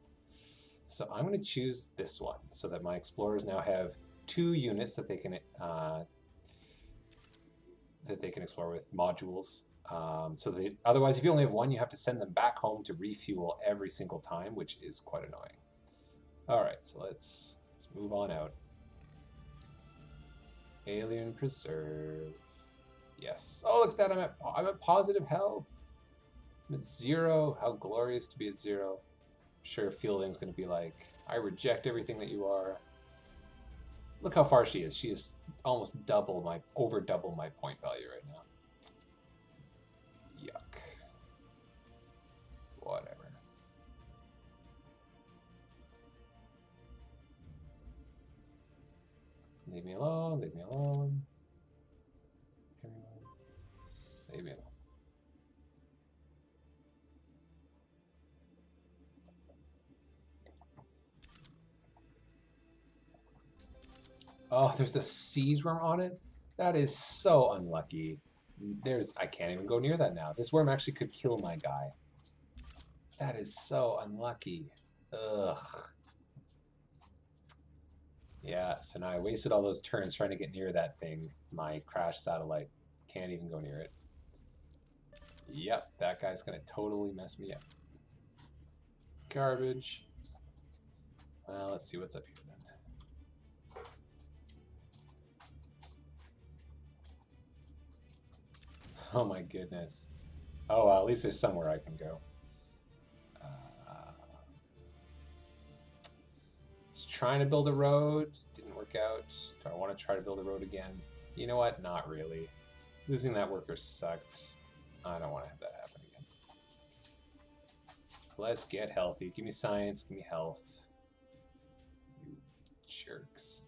So I'm going to choose this one so that my explorers now have 2 units that they can explore with modules. Otherwise, if you only have 1, you have to send them back home to refuel every single time, which is quite annoying. All right, so let's move on out. Alien Preserve. Yes. Oh, look at that! I'm at positive health. I'm at 0. How glorious to be at 0. I'm sure Fielding's going to be like, I reject everything that you are. Look how far she is. She is almost over double my point value right now. Yuck. Whatever. Leave me alone, leave me alone. Leave me alone. Oh, there's the siege worm on it? That is so unlucky. I can't even go near that now. This worm actually could kill my guy. That is so unlucky. Ugh. Yeah, so now I wasted all those turns trying to get near that thing. My crashed satellite. Can't even go near it. Yep, that guy's gonna totally mess me up. Garbage. Well, let's see what's up here then. Oh my goodness. Oh, well, at least there's somewhere I can go. Trying to build a road, didn't work out. Do I want to try to build a road again? You know what? Not really. Losing that worker sucked. I don't want to have that happen again. Let's get healthy. Give me science, give me health. You jerks.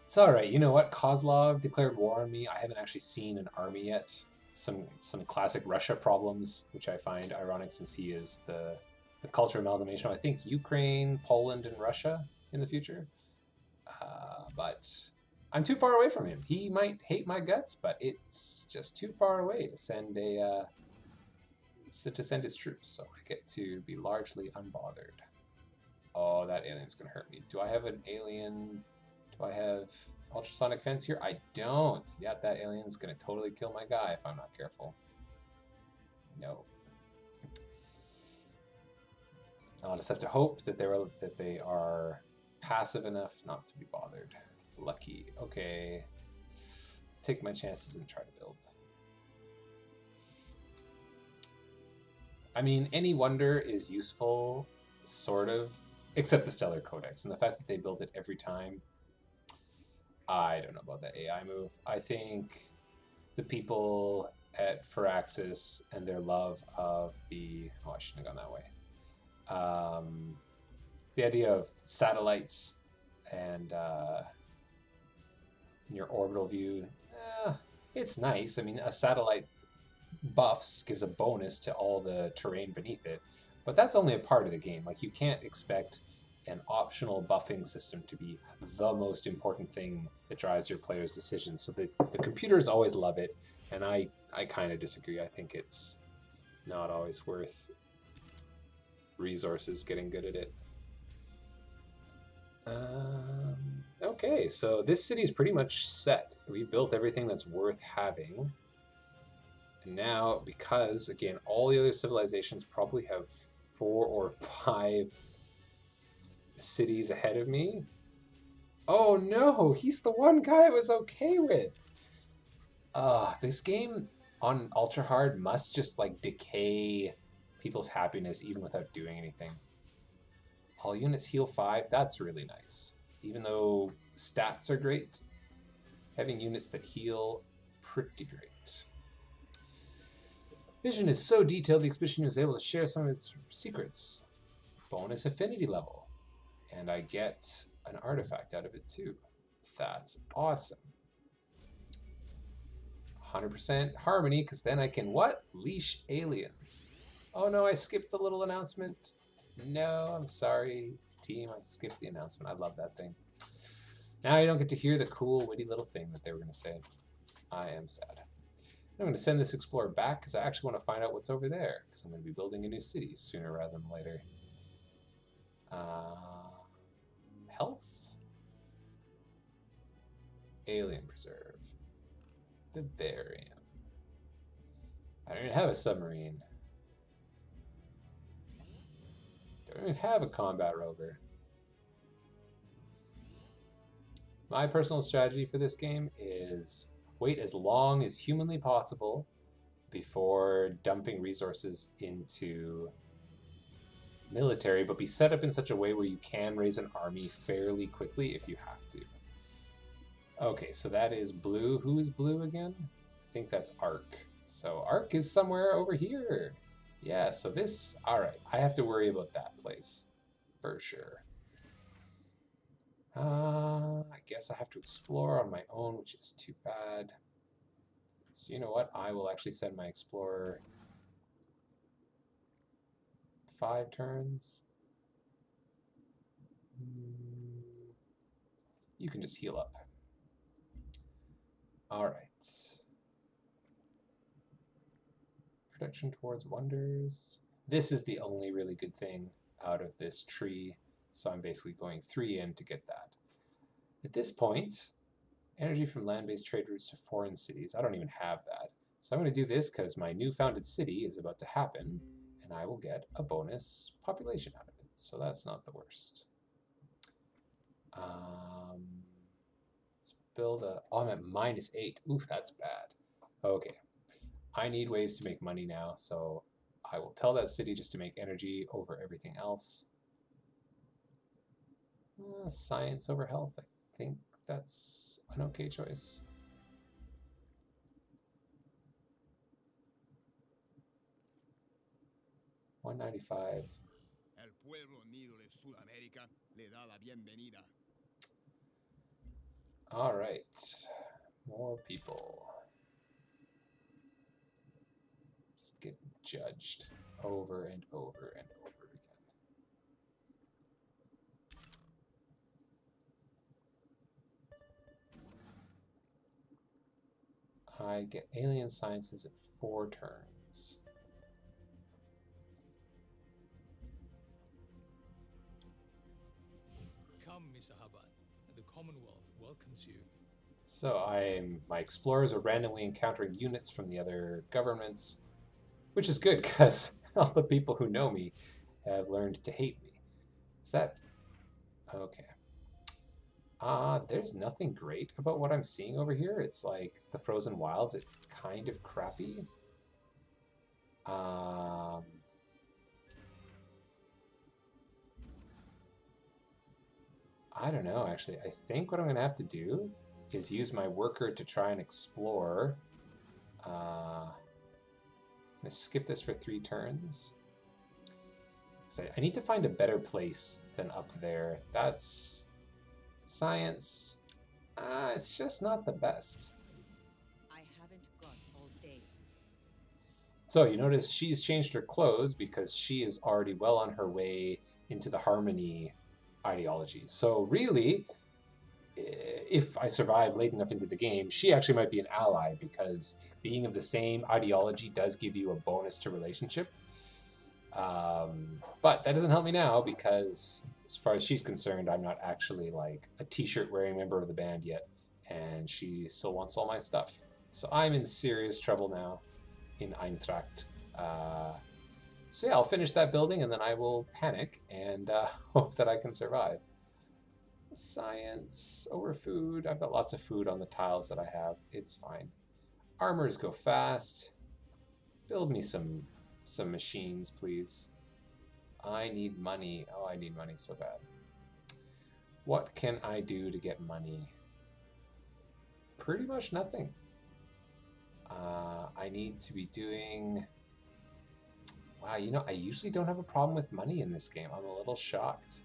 It's alright, you know what? Kozlov declared war on me. I haven't actually seen an army yet. Some classic Russia problems, which I find ironic since he is the culture amalgamation of, I think, Ukraine, Poland, and Russia in the future. But I'm too far away from him. He might hate my guts, but it's just too far away to send his troops, so I get to be largely unbothered. Oh, that alien's gonna hurt me. Do I have an alien? Do I have ultrasonic fence here? I don't. Yeah, that alien's gonna totally kill my guy if I'm not careful. No. I'll just have to hope that they are passive enough not to be bothered. Lucky. Okay. Take my chances and try to build. I mean, any wonder is useful, sort of, except the Stellar Codex. And the fact that they build it every time, I don't know about that AI move. I think the people at Firaxis and their love of the... Oh, I shouldn't have gone that way. The idea of satellites and your orbital view, it's nice. I mean, a satellite buffs gives a bonus to all the terrain beneath it, but that's only a part of the game. Like, you can't expect an optional buffing system to be the most important thing that drives your players' decisions. So the computers always love it, and I kind of disagree. I think it's not always worth resources getting good at it. Okay, so this city is pretty much set. We've built everything that's worth having. And now, because, again, all the other civilizations probably have 4 or 5 cities ahead of me. Oh no, he's the one guy I was okay with. This game on ultra hard must just like decay people's happiness even without doing anything. All units heal 5, that's really nice. Even though stats are great, having units that heal, pretty great. Vision is so detailed, the expedition was able to share some of its secrets. Bonus affinity level. And I get an artifact out of it too. That's awesome. 100% harmony, because then I can what? Leash aliens. Oh no, I skipped the little announcement. No, I'm sorry, team. I skipped the announcement. I love that thing. Now you don't get to hear the cool, witty little thing that they were going to say. I am sad. I'm going to send this explorer back because I actually want to find out what's over there, because I'm going to be building a new city sooner rather than later. Health? Alien Preserve. Vivarium. I don't even have a submarine. Don't even have a combat rover. My personal strategy for this game is wait as long as humanly possible before dumping resources into military, but be set up in such a way where you can raise an army fairly quickly if you have to. Okay, so that is blue. Who is blue again? I think that's Ark. So Ark is somewhere over here. Yeah, so this... Alright, I have to worry about that place. For sure. I guess I have to explore on my own, which is too bad. So you know what? I will actually send my explorer 5 turns. You can just heal up. Alright. Protection towards wonders. This is the only really good thing out of this tree, so I'm basically going 3 in to get that. At this point, energy from land-based trade routes to foreign cities. I don't even have that. So I'm going to do this because my new founded city is about to happen, and I will get a bonus population out of it. So that's not the worst. Let's build a... Oh, I'm at -8. Oof, that's bad. Okay. I need ways to make money now, so I will tell that city just to make energy over everything else. Science over health, I think that's an okay choice. $195. El pueblo unido de Sudamérica le da la bienvenida. All right, more people. Just get judged over and over and over again. I get alien sciences at 4 turns. Come, Mr. Hubbard. The Commonwealth welcomes you. So my explorers are randomly encountering units from the other governments, which is good because all the people who know me have learned to hate me. Is that... Okay. There's nothing great about what I'm seeing over here. It's like, it's the frozen wilds. It's kind of crappy. I don't know, actually. I think what I'm going to have to do is use my worker to try and explore. I'm going to skip this for 3 turns. I need to find a better place than up there. That's science. It's just not the best. I haven't got all day. So you notice she's changed her clothes because she is already well on her way into the harmony ideology. So really, if I survive late enough into the game, she actually might be an ally because being of the same ideology does give you a bonus to relationship. But that doesn't help me now because as far as she's concerned, I'm not actually like a t-shirt wearing member of the band yet, and she still wants all my stuff. So I'm in serious trouble now in Eintracht. So yeah, I'll finish that building and then I will panic and hope that I can survive. Science over food. I've got lots of food on the tiles that I have. It's fine. Armors go fast. Build me some machines, please. I need money. Oh, I need money so bad. What can I do to get money? Pretty much nothing. I need to be doing... Wow, you know, I usually don't have a problem with money in this game. I'm a little shocked.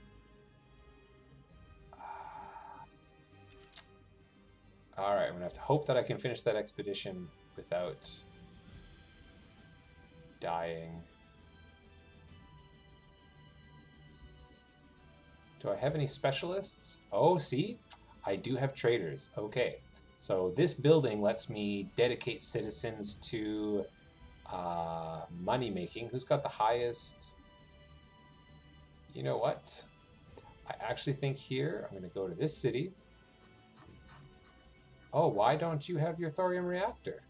Alright, I'm going to have to hope that I can finish that expedition without dying. Do I have any specialists? Oh, see? I do have traders. Okay. So this building lets me dedicate citizens to money making. Who's got the highest? You know what? I actually think here, I'm going to go to this city. Oh, why don't you have your thorium reactor?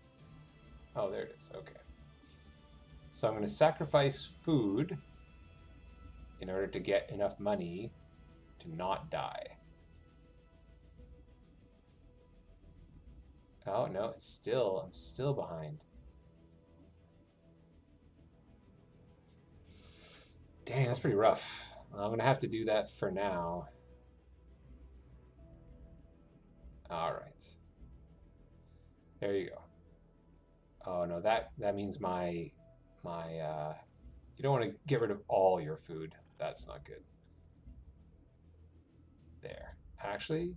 Oh, there it is. Okay. So I'm going to sacrifice food in order to get enough money to not die. Oh, no, I'm still behind. Dang, that's pretty rough. I'm going to have to do that for now. All right. There you go. Oh, no, that means my you don't want to get rid of all your food. That's not good. There. Actually,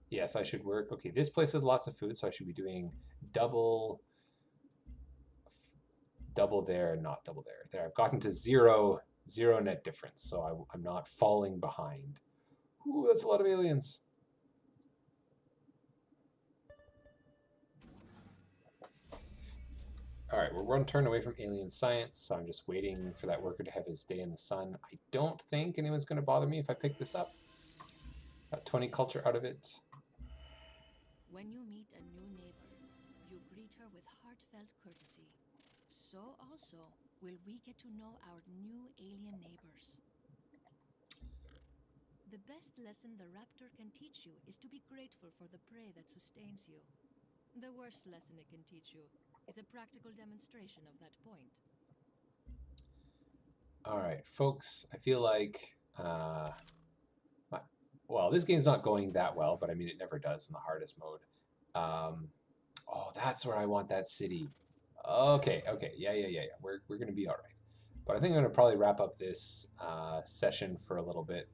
yes, I should work. Okay, this place has lots of food, so I should be doing double there and not double there. There, I've gotten to zero net difference, so I'm not falling behind. Ooh, that's a lot of aliens. All right, we're 1 turn away from alien science, so I'm just waiting for that worker to have his day in the sun. I don't think anyone's going to bother me if I pick this up. Got 20 culture out of it. When you meet a new neighbor, you greet her with heartfelt courtesy. So also will we get to know our new alien neighbors. The best lesson the raptor can teach you is to be grateful for the prey that sustains you. The worst lesson it can teach you is a practical demonstration of that point. All right, folks, I feel like, well, this game's not going that well, but I mean, it never does in the hardest mode. Oh, that's where I want that city. Okay, yeah. We're going to be all right. But I think I'm going to probably wrap up this session for a little bit,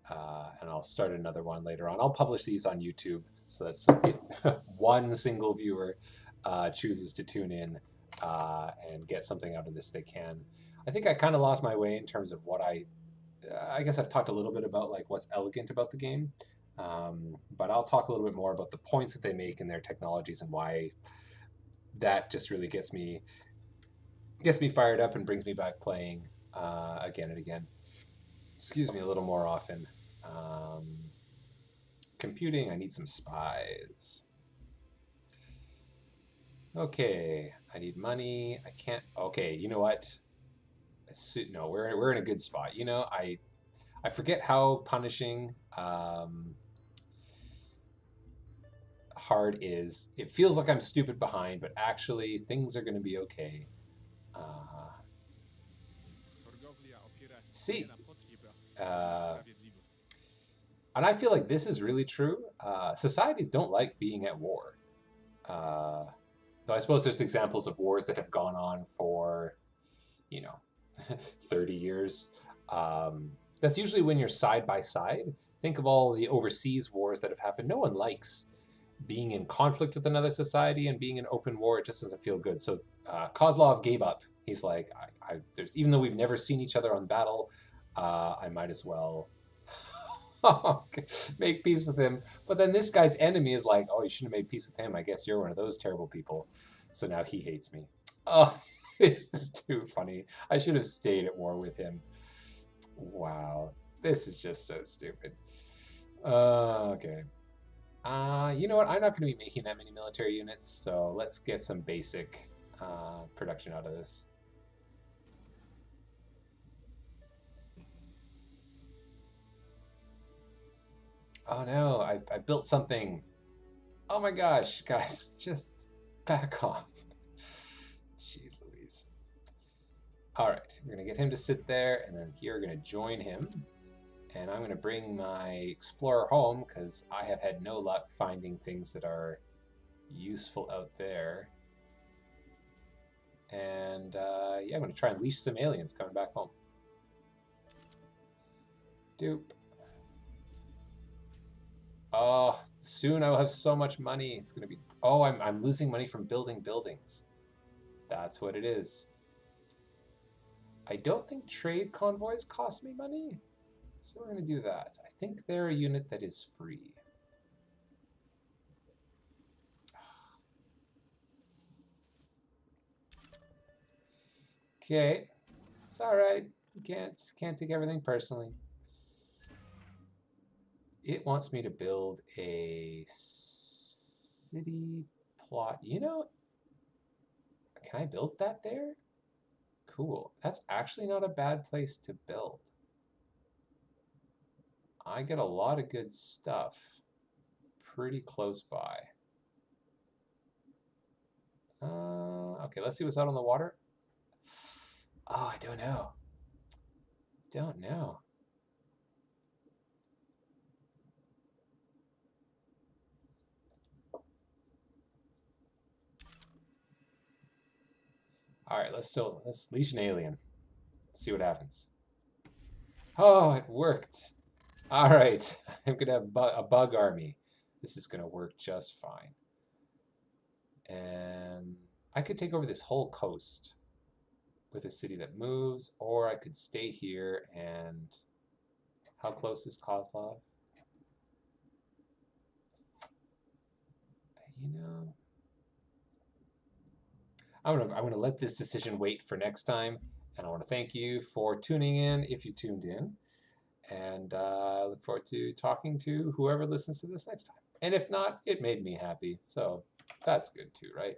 and I'll start another one later on. I'll publish these on YouTube, so that's if one single viewer chooses to tune in and get something out of this, they can. I think I kind of lost my way in terms of what I guess I've talked a little bit about like what's elegant about the game, but I'll talk a little bit more about the points that they make in their technologies and why that just really gets me fired up and brings me back playing again and again. Excuse me, a little more often. Computing, I need some spies. Okay, I need money. I can't. Okay, you know what? I No, we're in a good spot. You know, I forget how punishing hard is. It feels like I'm stupid behind, but actually things are going to be okay. See, and I feel like this is really true. Societies don't like being at war. Though I suppose there's examples of wars that have gone on for, you know, 30 years. That's usually when you're side by side. Think of all the overseas wars that have happened. No one likes being in conflict with another society and being in open war. It just doesn't feel good. So Kozlov gave up. He's like, even though we've never seen each other on battle, I might as well make peace with him. But then this guy's enemy is like, oh, you shouldn't have made peace with him. I guess you're one of those terrible people. So now he hates me. Oh, this is too funny. I should have stayed at war with him. Wow. This is just so stupid. Okay. You know what? I'm not going to be making that many military units, so let's get some basic production out of this. Oh no, I built something. Oh my gosh, guys, just back off. Jeez Louise. All right, we're going to get him to sit there, and then here we're going to join him. And I'm going to bring my explorer home because I have had no luck finding things that are useful out there. And yeah, I'm going to try and leash some aliens coming back home. Doop. Oh, soon I will have so much money. It's going to be... Oh, I'm losing money from building buildings. That's what it is. I don't think trade convoys cost me money. So we're going to do that. I think they're a unit that is free. Okay. It's all right. You can't take everything personally. It wants me to build a city plot. You know, can I build that there? Cool. That's actually not a bad place to build. I get a lot of good stuff pretty close by. Okay, let's see what's out on the water. Oh, I don't know. Don't know. All right, let's leash an alien. Let's see what happens. Oh, it worked. All right, I'm gonna have a bug army. This is gonna work just fine. And I could take over this whole coast with a city that moves, or I could stay here and... How close is Kozlov? You know... I'm gonna let this decision wait for next time, and I want to thank you for tuning in if you tuned in, and I look forward to talking to whoever listens to this next time. And if not, it made me happy, so that's good too, right?